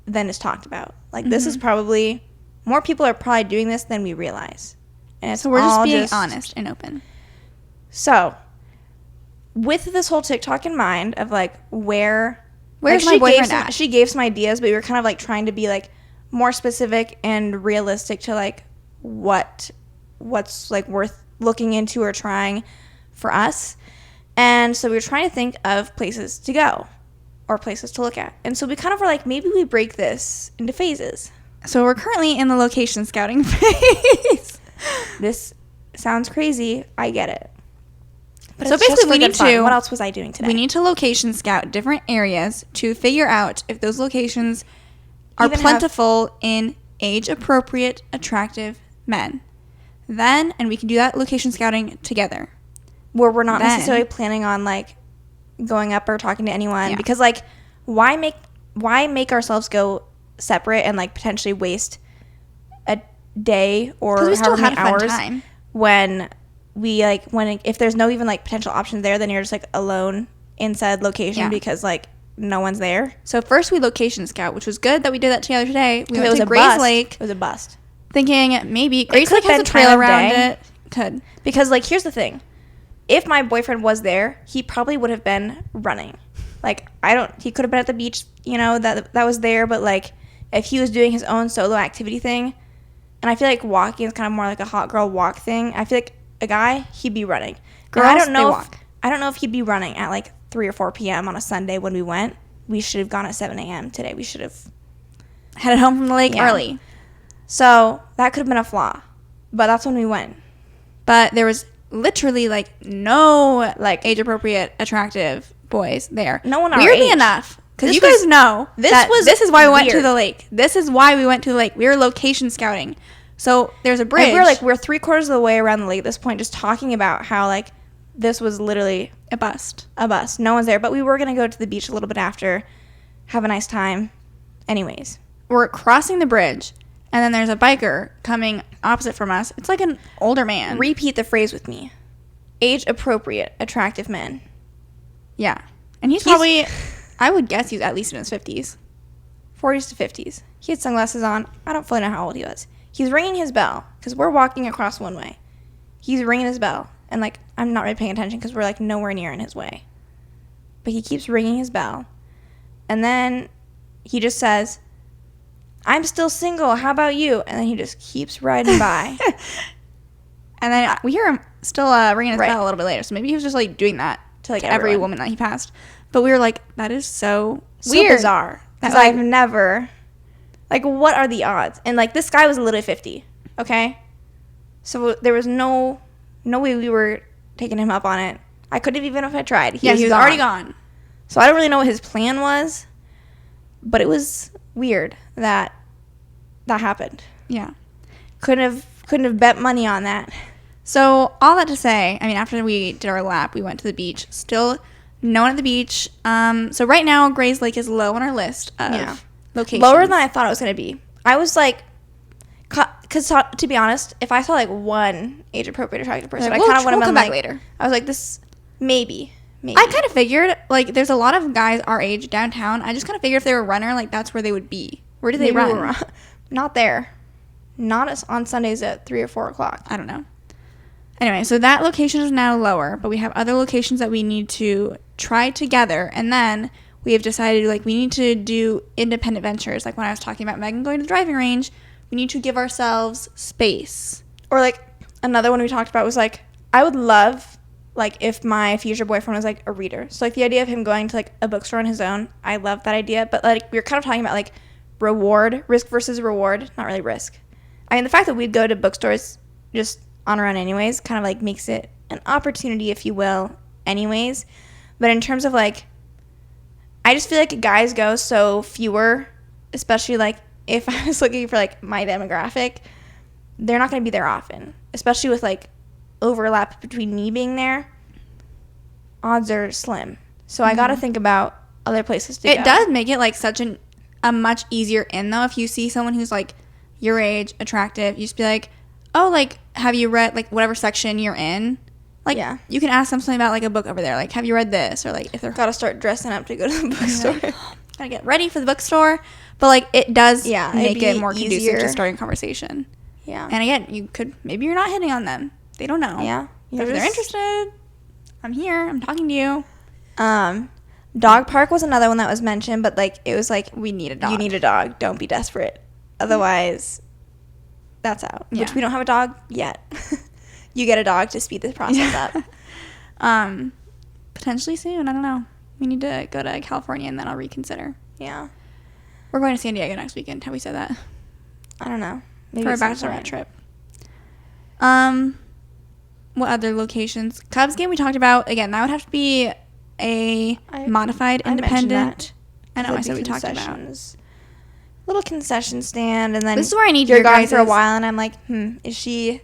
[SPEAKER 1] than is talked about. Like, this is probably... More people are probably doing this than we realize. And
[SPEAKER 2] so we're just being honest and open.
[SPEAKER 1] So... with this whole TikTok in mind of like where's
[SPEAKER 2] like, my boyfriend at?
[SPEAKER 1] She gave some ideas, but we were kind of like trying to be like more specific and realistic to like what's like worth looking into or trying for us. And so we were trying to think of places to go or places to look at. And so we kind of were like, maybe we break this into phases.
[SPEAKER 2] So we're currently in the location scouting phase.
[SPEAKER 1] This sounds crazy. I get it. But
[SPEAKER 2] so basically we need to...
[SPEAKER 1] What else was I doing today?
[SPEAKER 2] We need to location scout different areas to figure out if those locations are plentiful in age-appropriate, attractive men. Then, and we can do that location scouting together.
[SPEAKER 1] Where we're not necessarily planning on, like, going up or talking to anyone. Yeah. Because, like, why make ourselves go separate and, like, potentially waste a day or however many hours when... we like if there's no even like potential options there, then you're just like alone in said location because like no one's there.
[SPEAKER 2] So first we location scout, which was good that we did that together today. We went to
[SPEAKER 1] Grays
[SPEAKER 2] Lake.
[SPEAKER 1] It was a bust.
[SPEAKER 2] Thinking maybe Grays Lake has a trail around it. Could.
[SPEAKER 1] Because like here's the thing. If my boyfriend was there, he probably would have been running. Like he could have been at the beach, you know, that was there, but like if he was doing his own solo activity thing, and I feel like walking is kind of more like a hot girl walk thing. I feel like a guy, he'd be running.
[SPEAKER 2] Girls,
[SPEAKER 1] I don't know if he'd be running at like 3 or 4 p.m. on a Sunday when we went. We should have gone at 7 a.m. today. We should have
[SPEAKER 2] headed home from the lake early.
[SPEAKER 1] So that could have been a flaw, but that's when we went.
[SPEAKER 2] But there was literally like no like age appropriate attractive boys there.
[SPEAKER 1] No one our
[SPEAKER 2] weirdly
[SPEAKER 1] age.
[SPEAKER 2] Enough, because you guys know this is why we went to the lake. This is why we went to the lake. We were location scouting. So there's a bridge.
[SPEAKER 1] And we're 3/4 of the way around the lake at this point, just talking about how like this was literally
[SPEAKER 2] a bust.
[SPEAKER 1] No one's there, but we were gonna go to the beach a little bit after, have a nice time. Anyways,
[SPEAKER 2] we're crossing the bridge, and then there's a biker coming opposite from us. It's like an older man.
[SPEAKER 1] Repeat the phrase with me: age appropriate, attractive men.
[SPEAKER 2] Yeah, and he's probably, I would guess he's at least in his 50s,
[SPEAKER 1] 40s to 50s. He had sunglasses on. I don't fully know how old he was. He's ringing his bell because we're walking across one way. He's ringing his bell. And, like, I'm not really paying attention because we're, like, nowhere near in his way. But he keeps ringing his bell. And then he just says, "I'm still single. How about you?" And then he just keeps riding by.
[SPEAKER 2] And then we hear him still ringing his bell a little bit later. So maybe he was just, like, doing that to, like, every woman that he passed. But we were like, that is so weird.
[SPEAKER 1] Bizarre. Because I've never... Like, what are the odds? And, like, this guy was literally 50, okay? So there was no way we were taking him up on it. I couldn't have even if I tried.
[SPEAKER 2] He was already gone.
[SPEAKER 1] So I don't really know what his plan was, but it was weird that happened.
[SPEAKER 2] Yeah.
[SPEAKER 1] Couldn't have bet money on that.
[SPEAKER 2] So all that to say, I mean, after we did our lap, we went to the beach. Still no one at the beach. So right now, Grays Lake is low on our list of locations.
[SPEAKER 1] Lower than I thought it was going to be. I was like... Because to be honest, if I saw like one age appropriate attractive person, I kind of want to come back later. I was like, this maybe.
[SPEAKER 2] I kind of figured like there's a lot of guys our age downtown. I just kind of figured if they were a runner, like that's where they would be. Where do they run?
[SPEAKER 1] Not there. Not on Sundays at 3 or 4 o'clock.
[SPEAKER 2] I don't know. Anyway, so that location is now lower, but we have other locations that we need to try together, and then we have decided like we need to do independent ventures. Like when I was talking about Megan going to the driving range. We need to give ourselves space.
[SPEAKER 1] Or, like, another one we talked about was, like, I would love, like, if my future boyfriend was, like, a reader. So, like, the idea of him going to, like, a bookstore on his own, I love that idea. But, like, we were kind of talking about, like, risk versus reward. Not really risk. I mean, the fact that we'd go to bookstores just on our own anyways kind of, like, makes it an opportunity, if you will, anyways. But in terms of, like, I just feel like guys go so fewer, especially, like, if I was looking for, like, my demographic, they're not going to be there often. Especially with, like, overlap between me being there. Odds are slim. So I got to think about other places to go.
[SPEAKER 2] It does make it, like, such a much easier in, though. If you see someone who's, like, your age, attractive, you just be like, oh, like, have you read, like, whatever section you're in? Like, you can ask them something about, like, a book over there. Like, have you read this? Or, like, if they're...
[SPEAKER 1] Got to start dressing up to go to the bookstore.
[SPEAKER 2] Gotta get ready for the bookstore. But, like, it does make it more conducive to starting conversation.
[SPEAKER 1] Yeah.
[SPEAKER 2] And, again, maybe you're not hitting on them. They don't know.
[SPEAKER 1] Yeah.
[SPEAKER 2] But if they're interested, I'm here. I'm talking to you.
[SPEAKER 1] Dog park was another one that was mentioned, but, like, it was like...
[SPEAKER 2] We need a dog.
[SPEAKER 1] You need a dog. Don't be desperate. Otherwise, that's out.
[SPEAKER 2] Yeah.
[SPEAKER 1] Which we don't have a dog yet. You get a dog to speed this process up.
[SPEAKER 2] Potentially soon. I don't know. We need to go to California, and then I'll reconsider.
[SPEAKER 1] Yeah.
[SPEAKER 2] We're going to San Diego next weekend. Have we said that?
[SPEAKER 1] I don't know.
[SPEAKER 2] Maybe for a bachelorette trip. What other locations? Cubs game we talked about. Again, that would have to be a modified independent. I know I said we talked about.
[SPEAKER 1] Little concession stand, and then
[SPEAKER 2] this is where I need
[SPEAKER 1] you're gone for a while, and I'm like, is she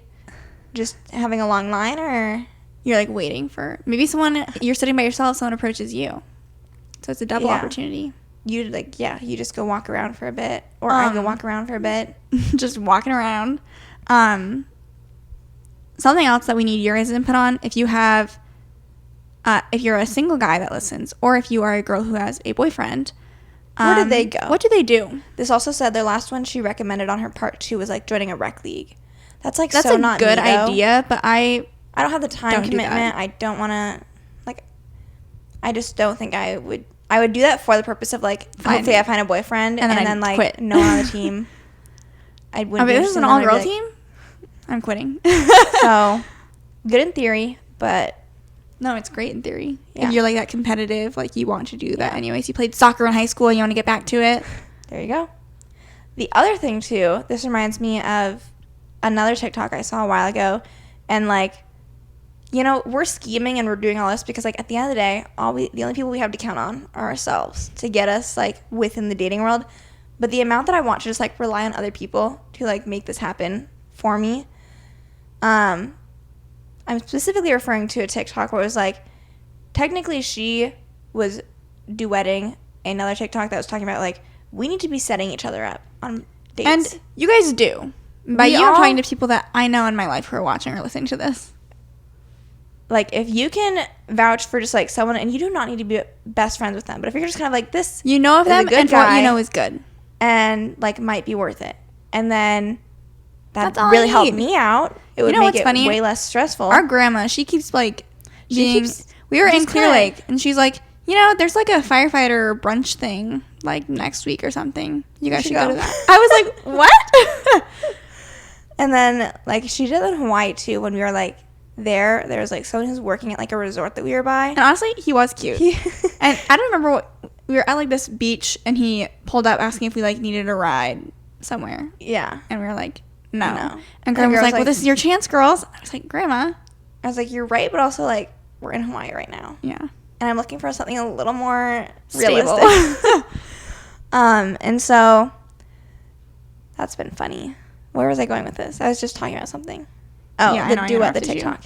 [SPEAKER 1] just having a long line, or
[SPEAKER 2] you're like waiting for maybe someone, you're sitting by yourself, someone approaches you, so it's a double opportunity.
[SPEAKER 1] You you just go walk around for a bit, or I go walk around for a bit.
[SPEAKER 2] Just walking around. something else that we need your guys' input on, if you have, if you're a single guy that listens, or if you are a girl who has a boyfriend,
[SPEAKER 1] where do they go?
[SPEAKER 2] What do they do?
[SPEAKER 1] This also said their last one she recommended on her part 2 was like joining a rec league. That's like
[SPEAKER 2] That's
[SPEAKER 1] so
[SPEAKER 2] a
[SPEAKER 1] not
[SPEAKER 2] good
[SPEAKER 1] me, though.
[SPEAKER 2] idea, but I
[SPEAKER 1] don't have the time
[SPEAKER 2] don't do
[SPEAKER 1] commitment.
[SPEAKER 2] that.
[SPEAKER 1] I don't want to, like, I just don't think I would do that for the purpose of, like, hopefully I find a boyfriend and then like,
[SPEAKER 2] quit.
[SPEAKER 1] no one on the team. I wouldn't
[SPEAKER 2] if
[SPEAKER 1] be
[SPEAKER 2] this is an
[SPEAKER 1] interested in them. I'd
[SPEAKER 2] all-girl
[SPEAKER 1] be like-
[SPEAKER 2] team, I'm quitting.
[SPEAKER 1] So, good in theory, but
[SPEAKER 2] No, it's great in theory.
[SPEAKER 1] Yeah.
[SPEAKER 2] If you're like that competitive, like you want to do that
[SPEAKER 1] Yeah.
[SPEAKER 2] anyways. You played soccer in high school and you want to get back to it.
[SPEAKER 1] there you go. The other thing, too, this reminds me of another TikTok I saw a while ago. And, like, you know, we're scheming and we're doing all this because, like, at the end of the day, the only people we have to count on are ourselves to get us, like, within the dating world. But the amount that I want to just, like, rely on other people to, like, make this happen for me, I'm specifically referring to a TikTok where it was, like, technically she was duetting another TikTok that was talking about, like, we need to be setting each other up on dates.
[SPEAKER 2] And you guys do. By
[SPEAKER 1] We
[SPEAKER 2] you, I'm
[SPEAKER 1] all-
[SPEAKER 2] talking to people that I know in my life who are watching or listening to this.
[SPEAKER 1] Like, if you can vouch for just, like, someone, and you do not need to be best friends with them, but if you're just kind of like, this
[SPEAKER 2] You know of
[SPEAKER 1] is a
[SPEAKER 2] them
[SPEAKER 1] good
[SPEAKER 2] and what
[SPEAKER 1] guy
[SPEAKER 2] you know is good.
[SPEAKER 1] and, like, might be worth it. And then that
[SPEAKER 2] That's all I
[SPEAKER 1] really helped
[SPEAKER 2] need.
[SPEAKER 1] me out. It would
[SPEAKER 2] know
[SPEAKER 1] make
[SPEAKER 2] what's
[SPEAKER 1] it
[SPEAKER 2] funny?
[SPEAKER 1] way less stressful.
[SPEAKER 2] Our grandma, she keeps like
[SPEAKER 1] She
[SPEAKER 2] we were in
[SPEAKER 1] just
[SPEAKER 2] Clear
[SPEAKER 1] kinda-
[SPEAKER 2] Lake and she's like, you know, there's like a firefighter brunch thing like next week or something. You guys should go to that. I was like, what?
[SPEAKER 1] And then, like, she did it in Hawaii, too, when we were, like, there was, like, someone who's working at, like, a resort that we were by.
[SPEAKER 2] And honestly, he was cute. And I don't remember what we were at like this beach and he pulled up asking if we like needed a ride somewhere.
[SPEAKER 1] Yeah.
[SPEAKER 2] And we were like, no.
[SPEAKER 1] No.
[SPEAKER 2] And Grandma was
[SPEAKER 1] Grandma's
[SPEAKER 2] like, well,
[SPEAKER 1] like-
[SPEAKER 2] this is your chance, girls. I was like, Grandma.
[SPEAKER 1] I was like, you're right, but also, like, we're in Hawaii right now.
[SPEAKER 2] Yeah.
[SPEAKER 1] And I'm looking for something a little more
[SPEAKER 2] Stable.
[SPEAKER 1] realistic. And so that's been funny. Where was I going with this? I was just talking about something. Oh,
[SPEAKER 2] Yeah, I
[SPEAKER 1] the
[SPEAKER 2] know, I
[SPEAKER 1] duet, the
[SPEAKER 2] interrupted you.
[SPEAKER 1] TikTok.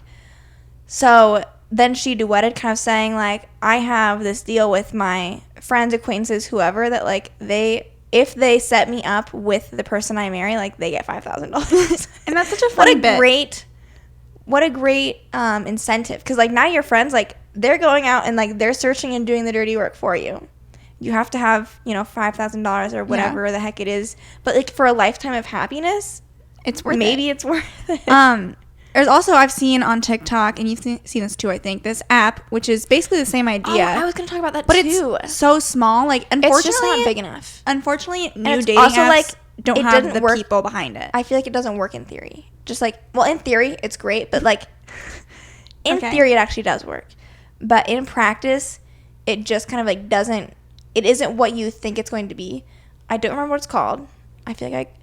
[SPEAKER 1] So then she duetted, kind of saying, like, I have this deal with my friends, acquaintances, whoever, that, like, if they set me up with the person I marry, like, they get $5,000.
[SPEAKER 2] And that's such a funny bit.
[SPEAKER 1] What a great incentive. Because, like, now your friends, like, they're going out and, like, they're searching and doing the dirty work for you. You have to have, you know, $5,000 or whatever the heck it is. But, like, for a lifetime of happiness,
[SPEAKER 2] It's worth
[SPEAKER 1] maybe
[SPEAKER 2] it.
[SPEAKER 1] it's worth it.
[SPEAKER 2] There's also, I've seen on TikTok, and you've seen this too, I think, this app, which is basically the same idea.
[SPEAKER 1] Oh, I was going to talk about that,
[SPEAKER 2] but
[SPEAKER 1] too.
[SPEAKER 2] it's so small. Like,
[SPEAKER 1] It's
[SPEAKER 2] unfortunately,
[SPEAKER 1] just not big enough.
[SPEAKER 2] Unfortunately, new
[SPEAKER 1] it's
[SPEAKER 2] dating
[SPEAKER 1] also,
[SPEAKER 2] apps
[SPEAKER 1] like,
[SPEAKER 2] don't
[SPEAKER 1] it
[SPEAKER 2] have
[SPEAKER 1] didn't
[SPEAKER 2] the
[SPEAKER 1] work.
[SPEAKER 2] people behind it.
[SPEAKER 1] I feel like it doesn't work in theory. Just, like, well, in theory, it's great, but, like, in
[SPEAKER 2] Okay.
[SPEAKER 1] theory, it actually does work. But in practice, it just kind of, like, it isn't what you think it's going to be. I don't remember what it's called. I feel like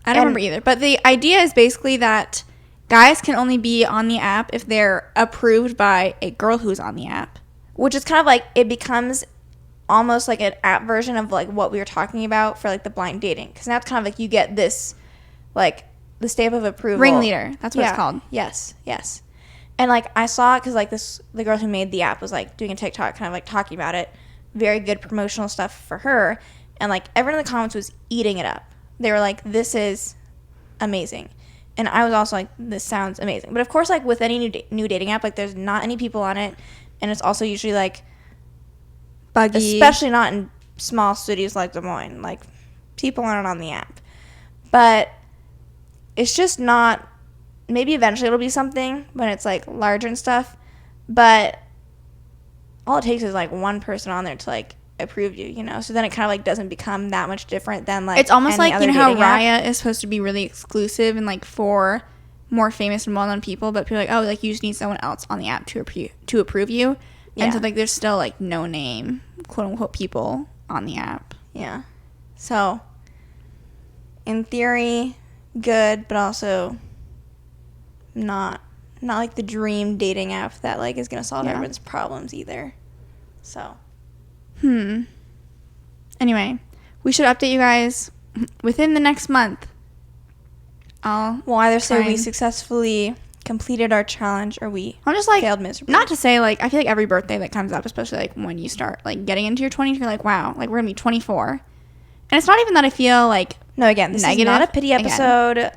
[SPEAKER 2] I don't remember either. But the idea is basically that guys can only be on the app if they're approved by a girl who's on the app.
[SPEAKER 1] which is kind of like, it becomes almost like an app version of, like, what we were talking about for, like, the blind dating. Because now it's kind of like you get this, like, the stamp of approval.
[SPEAKER 2] Ringleader. That's what it's called.
[SPEAKER 1] Yes. And, like, I saw it because, like, the girl who made the app was, like, doing a TikTok kind of, like, talking about it. Very good promotional stuff for her. And, like, everyone in the comments was eating it up. They were like, this is amazing. And I was also like, this sounds amazing. But, of course, like, with any new dating app, like, there's not any people on it. And it's also usually, like,
[SPEAKER 2] Buggy.
[SPEAKER 1] especially not in small cities like Des Moines. Like, people aren't on the app. But it's just not, maybe eventually it'll be something when it's, like, larger and stuff. But all it takes is, like, one person on there to, like, approve you, you know? So then it kind of, like, doesn't become that much different than, like,
[SPEAKER 2] It's almost
[SPEAKER 1] any
[SPEAKER 2] like,
[SPEAKER 1] other
[SPEAKER 2] you know how
[SPEAKER 1] dating app.
[SPEAKER 2] Raya is supposed to be really exclusive and, like, for more famous and well-known people, but people are like, oh, like, you just need someone else on the app to approve you.
[SPEAKER 1] Yeah.
[SPEAKER 2] And so, like, there's still, like, no name, quote-unquote, people on the app.
[SPEAKER 1] Yeah. So, in theory, good, but also not like the dream dating app that, like, is going to solve
[SPEAKER 2] Yeah.
[SPEAKER 1] everyone's problems either. So,
[SPEAKER 2] Anyway, we should update you guys within the next month.
[SPEAKER 1] we'll either say we
[SPEAKER 2] Trying.
[SPEAKER 1] successfully completed our challenge or we
[SPEAKER 2] I'm just like,
[SPEAKER 1] failed miserably.
[SPEAKER 2] not to say, like, I feel like every birthday that comes up, especially like when you start like getting into your 20s, you're like, wow, like we're gonna be 24. And it's not even that I feel like
[SPEAKER 1] No, again, this
[SPEAKER 2] negative.
[SPEAKER 1] is not a pity
[SPEAKER 2] Again.
[SPEAKER 1] episode.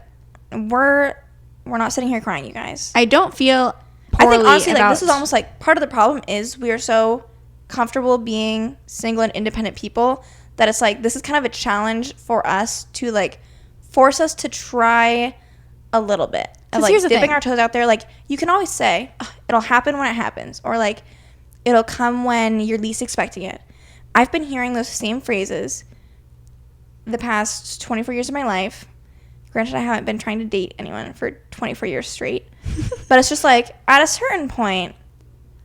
[SPEAKER 1] We're we're not sitting here crying, you guys.
[SPEAKER 2] I don't feel poorly.
[SPEAKER 1] I think honestly, like, this is almost like part of the problem is we are so comfortable being single and independent people that it's like this is kind of a challenge for us to like force us to try a little bit of like dipping our toes out there. Like, you can always say it'll happen when it happens, or like it'll come when you're least expecting it. I've been hearing those same phrases the past 24 years of my life. Granted, I haven't been trying to date anyone for 24 years straight. But it's just like, at a certain point,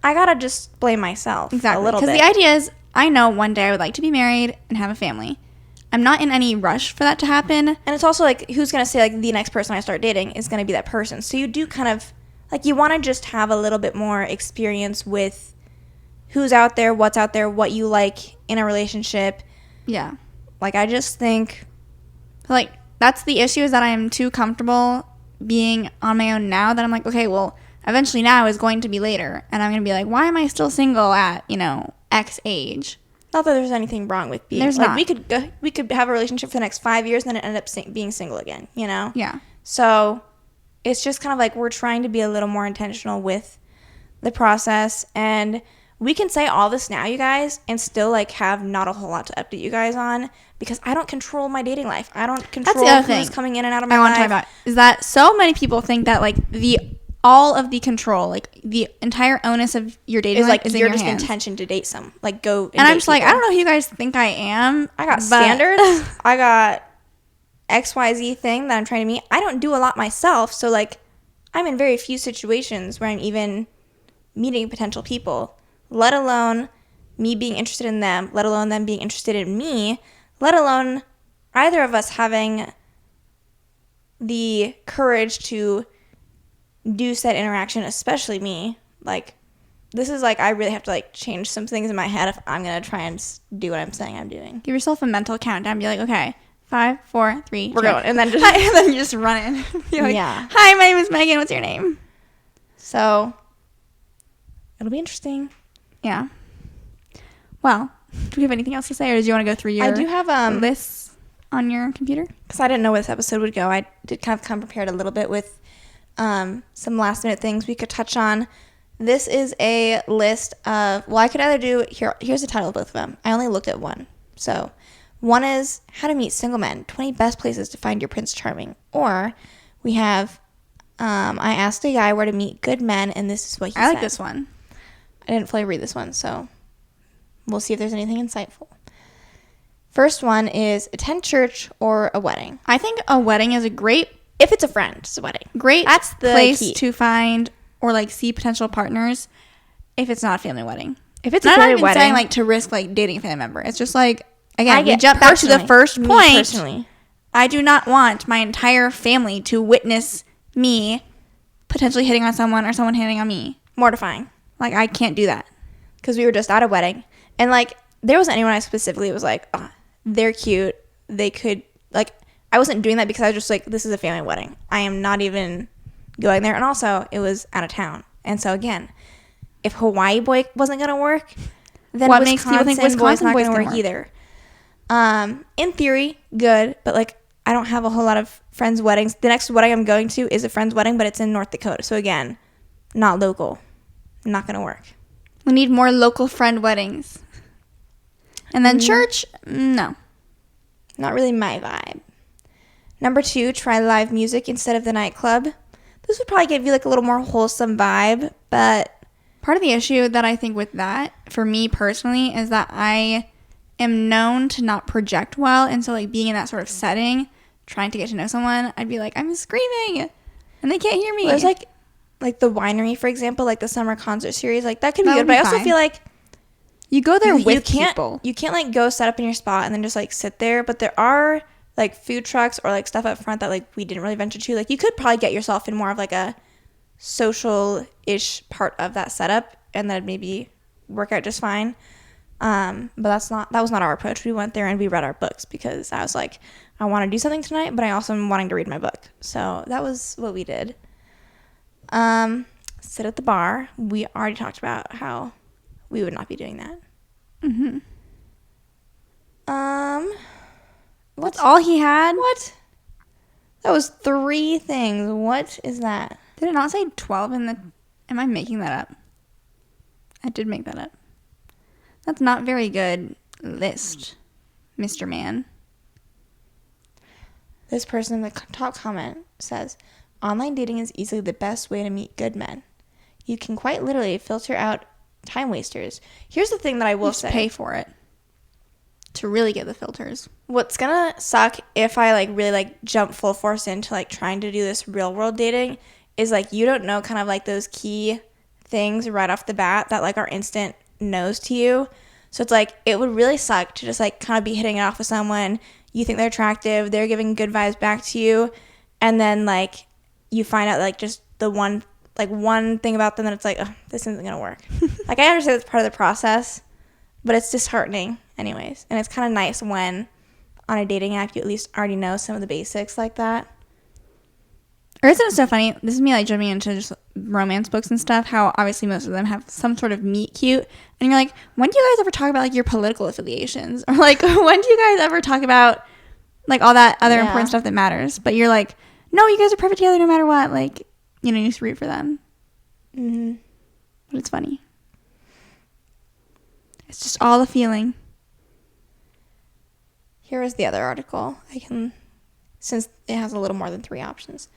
[SPEAKER 1] I gotta just blame myself a little bit.
[SPEAKER 2] Because the idea is, I know one day I would like to be married and have a family. I'm not in any rush for that to happen.
[SPEAKER 1] And it's also like, who's gonna say like the next person I start dating is gonna be that person? So you do kind of, like, you want to just have a little bit more experience with who's out there, what's out there, what you like in a relationship.
[SPEAKER 2] Yeah.
[SPEAKER 1] Like, I just think,
[SPEAKER 2] like, that's the issue, is that I am too comfortable being on my own now that I'm like, okay, well, eventually now is going to be later. And I'm going to be like, why am I still single at, X age?
[SPEAKER 1] Not that there's anything wrong with being.
[SPEAKER 2] There's
[SPEAKER 1] like,
[SPEAKER 2] not.
[SPEAKER 1] We could have a relationship for the next 5 years and then end up being single again,
[SPEAKER 2] Yeah.
[SPEAKER 1] So it's just kind of like we're trying to be a little more intentional with the process. And we can say all this now, you guys, and still like have not a whole lot to update you guys on, because I don't control my dating life. I don't control who's coming in and out of my life.
[SPEAKER 2] I want to talk about is that so many people think that like all of the control, like the entire onus of your dating life is in your hands.
[SPEAKER 1] You're just intention to date some, like go.
[SPEAKER 2] And I'm just like, I don't know who you guys think I am.
[SPEAKER 1] I got standards. I got XYZ thing that I'm trying to meet. I don't do a lot myself, so like I'm in very few situations where I'm even meeting potential people, let alone me being interested in them, let alone them being interested in me, let alone either of us having the courage to do said interaction, especially me. Like, this is like, I really have to like change some things in my head if I'm going to try and do what I'm saying I'm doing.
[SPEAKER 2] Give yourself a mental countdown. Be like, okay, 5, 4, 3,
[SPEAKER 1] we're going. And then just,
[SPEAKER 2] and then you just run in. Like,
[SPEAKER 1] yeah.
[SPEAKER 2] Hi, my name is Megan. What's your name?
[SPEAKER 1] So, it'll be interesting.
[SPEAKER 2] Yeah. Well, do we have anything else to say, or do you want to go through your
[SPEAKER 1] I do have
[SPEAKER 2] lists on your computer?
[SPEAKER 1] Because I didn't know where this episode would go. I did kind of come prepared a little bit with some last minute things we could touch on. This is a list of, well, I could either do, here's the title of both of them. I only looked at one. So one is How to Meet Single Men, 20 Best Places to Find Your Prince Charming. Or we have, I asked a guy where to meet good men, and this is what he said.
[SPEAKER 2] I like this one.
[SPEAKER 1] I didn't fully read this one, so we'll see if there's anything insightful. First one is attend church or a wedding.
[SPEAKER 2] I think a wedding is a great,
[SPEAKER 1] if it's a friend, it's a wedding.
[SPEAKER 2] Great
[SPEAKER 1] That's the
[SPEAKER 2] place
[SPEAKER 1] key.
[SPEAKER 2] to find or like see potential partners if it's not a family wedding.
[SPEAKER 1] If it's a family wedding,
[SPEAKER 2] I'm not even saying like to risk like dating a family member. It's just like, again, we jump back to the first point.
[SPEAKER 1] Personally,
[SPEAKER 2] I do not want my entire family to witness me potentially hitting on someone or someone hitting on me.
[SPEAKER 1] Mortifying.
[SPEAKER 2] Like, I can't do that.
[SPEAKER 1] Because we were just at a wedding. And, like, there wasn't anyone I specifically was like, oh, they're cute. They could, like, I wasn't doing that because I was just like, this is a family wedding. I am not even going there. And also, it was out of town. And so, again, if Hawaii boy wasn't going to work, then
[SPEAKER 2] what makes people think Wisconsin boy's not going to work
[SPEAKER 1] either? In theory, good. But, like, I don't have a whole lot of friends' weddings. The next wedding I'm going to is a friend's wedding, but it's in North Dakota. So, again, not local. Not going to work.
[SPEAKER 2] We need more local friend weddings. And then church, no.
[SPEAKER 1] Not really my vibe. Number 2, try live music instead of the nightclub. This would probably give you like a little more wholesome vibe, but
[SPEAKER 2] part of the issue that I think with that, for me personally, is that I am known to not project well. And so like being in that sort of setting, trying to get to know someone, I'd be like, I'm screaming and they can't hear me.
[SPEAKER 1] Well, there's like the winery, for example, like the summer concert series, like that could be good. But I also feel like
[SPEAKER 2] you go there with people.
[SPEAKER 1] You can't like go set up in your spot and then just like sit there. But there are like food trucks or like stuff up front that like we didn't really venture to. Like you could probably get yourself in more of like a social-ish part of that setup, and that'd maybe work out just fine. But that was not our approach. We went there and we read our books because I was like, I want to do something tonight, but I also am wanting to read my book. So that was what we did. Sit at the bar. We already talked about how we would not be doing that.
[SPEAKER 2] Mm-hmm.
[SPEAKER 1] That's
[SPEAKER 2] all he had?
[SPEAKER 1] What? That was 3 things. What is that?
[SPEAKER 2] Did it not say 12 in the... Am I making that up? I did make that up. That's not very good list, Mr. Man.
[SPEAKER 1] This person in the top comment says, online dating is easily the best way to meet good men. You can quite literally filter out time wasters. Here's the thing that I will say.
[SPEAKER 2] Pay for it to really get the filters.
[SPEAKER 1] What's gonna suck if I like really like jump full force into like trying to do this real world dating is like you don't know kind of like those key things right off the bat that like are instant no's to you. So it's like it would really suck to just like kind of be hitting it off with someone. You think they're attractive, they're giving good vibes back to you, and then like you find out like just the one thing about them that it's like, oh, this isn't gonna work. Like I understand it's part of the process, but it's disheartening anyways. And it's kind of nice when on a dating app you at least already know some of the basics like that.
[SPEAKER 2] Or isn't it so funny? This is me like jumping into just romance books and stuff. How obviously most of them have some sort of meet cute, and you're like, when do you guys ever talk about like your political affiliations, or like when do you guys ever talk about like all that other important stuff that matters? But you're like, no, you guys are perfect together no matter what. Like, you know, you just root for them.
[SPEAKER 1] Mm-hmm.
[SPEAKER 2] But it's funny. It's just all the feeling.
[SPEAKER 1] Here is the other article. Since it has a little more than 3 options.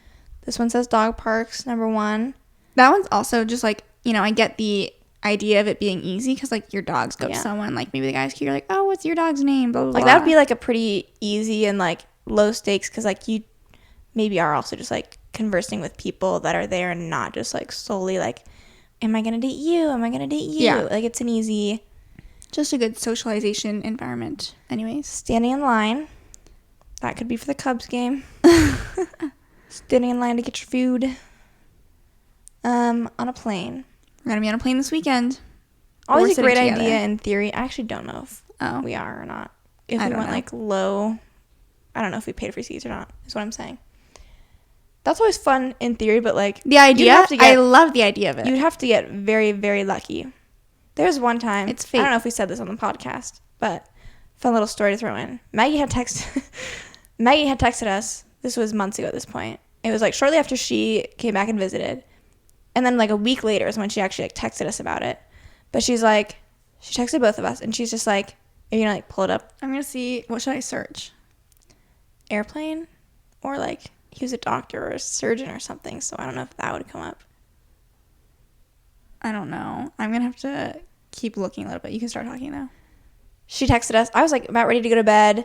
[SPEAKER 1] This one says dog parks, number 1.
[SPEAKER 2] That one's also just like, you know, I get the idea of it being easy because like your dogs go to someone, like maybe the guy's cute, you're like, oh, what's your dog's name, blah, blah,
[SPEAKER 1] like
[SPEAKER 2] blah.
[SPEAKER 1] that would be like a pretty easy and like low stakes because like you maybe are also just like conversing with people that are there and not just like solely like, am I gonna date you, like it's an easy,
[SPEAKER 2] just a good socialization environment. Anyways,
[SPEAKER 1] standing in line, that could be for the Cubs game. Standing in line to get your food. On a plane.
[SPEAKER 2] We're going to be on a plane this weekend.
[SPEAKER 1] Always a great idea in theory. I actually don't know if we are or not. If we went like low. I don't know if we paid for seats or not, is what I'm saying. That's always fun in theory, but like...
[SPEAKER 2] The idea? I love the idea of it.
[SPEAKER 1] You'd have to get very, very lucky. There's one time...
[SPEAKER 2] It's fate.
[SPEAKER 1] I don't know if we said this on the podcast, but fun little story to throw in. Maggie had texted us. This was months ago at this point. It was like shortly after she came back and visited. And then like a week later is when she actually like texted us about it. But she's like, she texted both of us and she's just like, are you gonna like pull it up?
[SPEAKER 2] I'm gonna see, what should I search?
[SPEAKER 1] Airplane? Or like, he was a doctor or a surgeon or something. So I don't know if that would come up.
[SPEAKER 2] I don't know. I'm gonna have to keep looking a little bit. You can start talking now.
[SPEAKER 1] She texted us. I was like about ready to go to bed.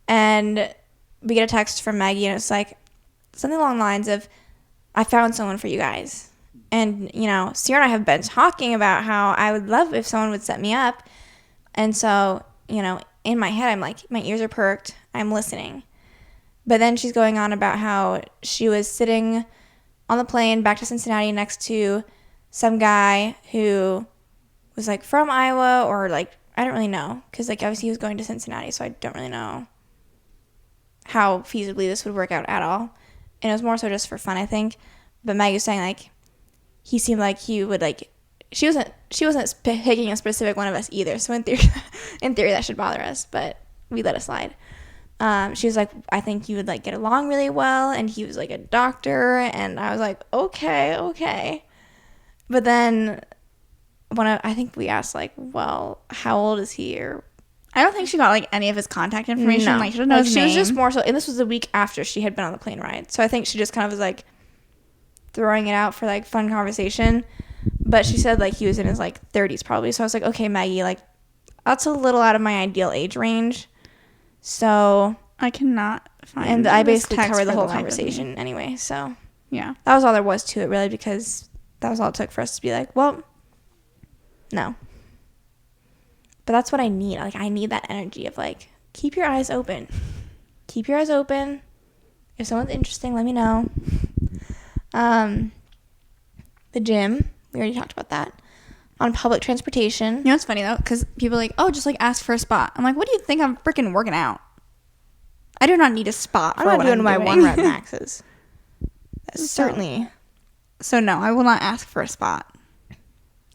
[SPEAKER 1] And we get a text from Maggie and it's like something along the lines of, I found someone for you guys. And, you know, Ciera and I have been talking about how I would love if someone would set me up. And so, you know, in my head, I'm like, my ears are perked. I'm listening. But then she's going on about how she was sitting on the plane back to Cincinnati next to some guy who was like from Iowa or like, I don't really know. Because like obviously he was going to Cincinnati, so I don't really know how feasibly this would work out at all. And it was more so just for fun, I think. But Maggie was saying like he seemed like he would like she wasn't picking a specific one of us either. So in theory that should bother us, but we let it slide. She was like, I think you would like get along really well, and he was like a doctor, and I was like, okay. But then I think we asked like, well, how old is he? Or
[SPEAKER 2] I don't think she got like any of his contact information.
[SPEAKER 1] No.
[SPEAKER 2] Like she didn't know his name.
[SPEAKER 1] She was just more so, and this was a week after she had been on the plane ride. So I think she just kind of was like throwing it out for like fun conversation. But she said like he was in his like 30s probably. So I was like, okay, Maggie, like that's a little out of my ideal age range. So
[SPEAKER 2] I cannot find.
[SPEAKER 1] And I basically covered the whole conversation anyway. So
[SPEAKER 2] yeah,
[SPEAKER 1] that was all there was to it really, because that was all it took for us to be like, well, no. But that's what I need. Like, I need that energy of, like, keep your eyes open. Keep your eyes open. If someone's interesting, let me know. The gym. We already talked about that. On public transportation.
[SPEAKER 2] You know what's funny, though? Because people are like, oh, just, like, ask for a spot. I'm like, what do you think? I'm freaking working out. I do not need a spot for what I'm doing.
[SPEAKER 1] I'm not doing my 1 rep maxes. Certainly.
[SPEAKER 2] So, no, I will not ask for a spot.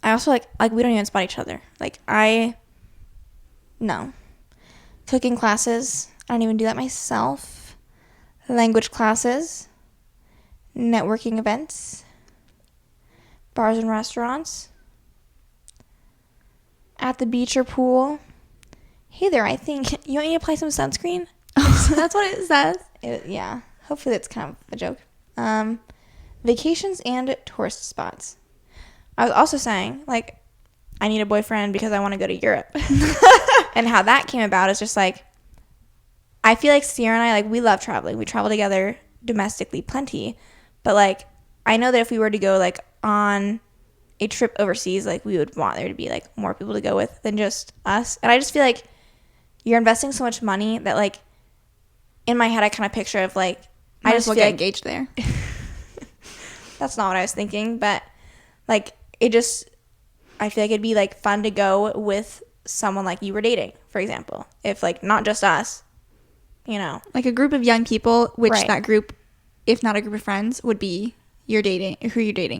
[SPEAKER 1] I also, like, we don't even spot each other. Like, no. Cooking classes, I don't even do that myself. language classes, networking events, bars and restaurants, at the beach or pool. Hey there, I think you want me to apply some sunscreen?
[SPEAKER 2] That's what it says.
[SPEAKER 1] Yeah, hopefully that's kind of a joke. Vacations and tourist spots. I was also saying, like, I need a boyfriend because I want to go to Europe. And how that came about is just like, I feel like Ciera and I, like, we love traveling. We travel together domestically plenty. But, like, I know that if we were to go, like, on a trip overseas, like, we would want there to be, like, more people to go with than just us. And I just feel like you're investing so much money that, like, in my head I kind of picture of, like,
[SPEAKER 2] I just will get engaged there.
[SPEAKER 1] That's not what I was thinking, but, like, it just, I feel like it'd be, like, fun to go with someone like you were dating, for example. If, like, not just us, you know.
[SPEAKER 2] Like a group of young people, which
[SPEAKER 1] Right.
[SPEAKER 2] that group, if not a group of friends, would be who you're dating,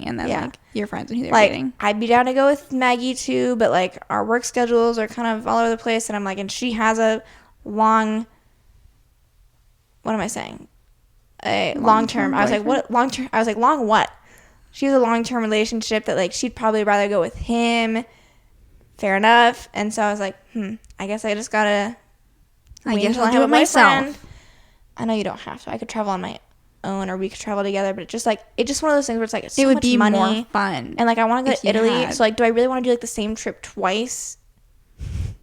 [SPEAKER 2] and then, like, your friends and who they're
[SPEAKER 1] like,
[SPEAKER 2] dating.
[SPEAKER 1] I'd be down to go with Maggie, too, but, like, our work schedules are kind of all over the place, and I'm like, and she has a long, what am I saying? A long-term. I was like, what long-term? I was like, long what? She has a long-term relationship that, like, she'd probably rather go with him. Fair enough. And so I was like, I guess I just gotta
[SPEAKER 2] I
[SPEAKER 1] wait
[SPEAKER 2] guess
[SPEAKER 1] until
[SPEAKER 2] I'll
[SPEAKER 1] I
[SPEAKER 2] do
[SPEAKER 1] have
[SPEAKER 2] it
[SPEAKER 1] a boyfriend.
[SPEAKER 2] myself.
[SPEAKER 1] I know you don't have to. I could travel on my own, or we could travel together, but it's just, like, it's just one of those things where it's like, it's so
[SPEAKER 2] It would
[SPEAKER 1] much
[SPEAKER 2] be
[SPEAKER 1] money.
[SPEAKER 2] more fun.
[SPEAKER 1] And, like, I want to go
[SPEAKER 2] if
[SPEAKER 1] to
[SPEAKER 2] you
[SPEAKER 1] Italy.
[SPEAKER 2] had-
[SPEAKER 1] So, like, do I really want to do, like, the same trip twice?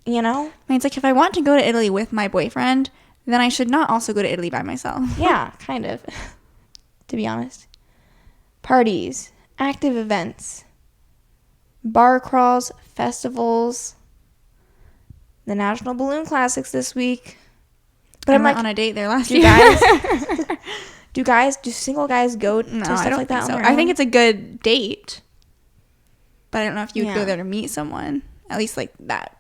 [SPEAKER 1] You know?
[SPEAKER 2] I mean, it's like, if I want to go to Italy with my boyfriend, then I should not also go to Italy by myself.
[SPEAKER 1] Yeah, kind of. To be honest. Parties, active events, bar crawls, festivals, the National Balloon Classics this week. But I'm
[SPEAKER 2] went
[SPEAKER 1] like,
[SPEAKER 2] on a date there last
[SPEAKER 1] do
[SPEAKER 2] year.
[SPEAKER 1] guys, do single guys go to
[SPEAKER 2] No,
[SPEAKER 1] stuff
[SPEAKER 2] I don't
[SPEAKER 1] like
[SPEAKER 2] think
[SPEAKER 1] that
[SPEAKER 2] so.
[SPEAKER 1] on their
[SPEAKER 2] I
[SPEAKER 1] own?
[SPEAKER 2] think it's a good date, but I don't know if you would
[SPEAKER 1] Yeah.
[SPEAKER 2] go there to meet someone. At least, like, that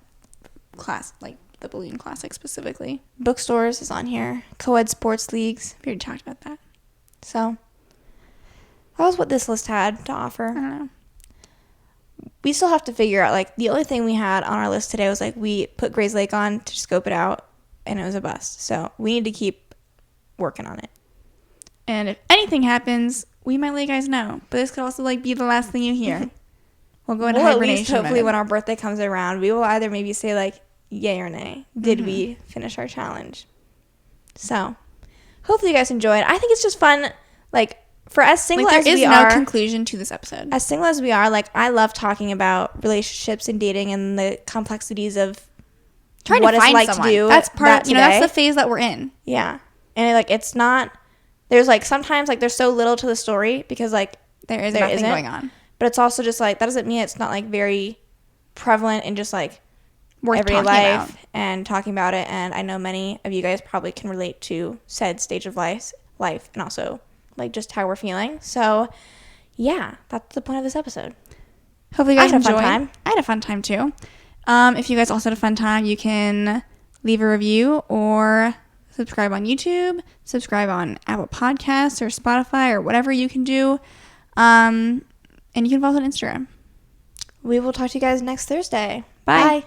[SPEAKER 2] class, like the Balloon Classic specifically.
[SPEAKER 1] Bookstores is on here. Co-ed sports leagues.
[SPEAKER 2] We already talked about that.
[SPEAKER 1] So that was what this list had to offer.
[SPEAKER 2] I don't know.
[SPEAKER 1] We still have to figure out, like, the only thing we had on our list today was, like, we put Gray's Lake on to scope it out, and it was a bust. So we need to keep working on it.
[SPEAKER 2] And if anything happens, we might let you guys know. But this could also, like, be the last thing you hear. We'll go into
[SPEAKER 1] Well, at
[SPEAKER 2] hibernation
[SPEAKER 1] least hopefully
[SPEAKER 2] mode.
[SPEAKER 1] when our birthday comes around, we will either maybe say, like, yay or nay. Did we finish our challenge? So hopefully you guys enjoyed. I think it's just fun, like, for as single
[SPEAKER 2] Like,
[SPEAKER 1] as
[SPEAKER 2] there is
[SPEAKER 1] we
[SPEAKER 2] no
[SPEAKER 1] are.
[SPEAKER 2] conclusion to this episode.
[SPEAKER 1] As single as we are, like, I love talking about relationships and dating and the complexities of
[SPEAKER 2] Trying
[SPEAKER 1] what
[SPEAKER 2] to
[SPEAKER 1] it's
[SPEAKER 2] find
[SPEAKER 1] like
[SPEAKER 2] someone.
[SPEAKER 1] to do
[SPEAKER 2] That's part.
[SPEAKER 1] that
[SPEAKER 2] You know, that's
[SPEAKER 1] today.
[SPEAKER 2] the phase that we're in.
[SPEAKER 1] Yeah. And, like, it's not, there's, like, sometimes, like, there's so little to the story because, like,
[SPEAKER 2] There is
[SPEAKER 1] there
[SPEAKER 2] nothing
[SPEAKER 1] isn't.
[SPEAKER 2] going on.
[SPEAKER 1] But it's also just, like, that doesn't mean it's not, like, very prevalent in just, like,
[SPEAKER 2] Worth
[SPEAKER 1] everyday
[SPEAKER 2] talking
[SPEAKER 1] life
[SPEAKER 2] about.
[SPEAKER 1] and talking about it. And I know many of you guys probably can relate to said stage of life and also, like, just how we're feeling. So, yeah, that's the point of this episode.
[SPEAKER 2] Hopefully you guys
[SPEAKER 1] I had a fun
[SPEAKER 2] enjoyed.
[SPEAKER 1] time.
[SPEAKER 2] I had a fun time too. If you guys also had a fun time, you can leave a review or subscribe on YouTube, subscribe on Apple Podcasts or Spotify or whatever you can do. And you can follow us on Instagram.
[SPEAKER 1] We will talk to you guys next Thursday.
[SPEAKER 2] Bye.
[SPEAKER 1] Bye.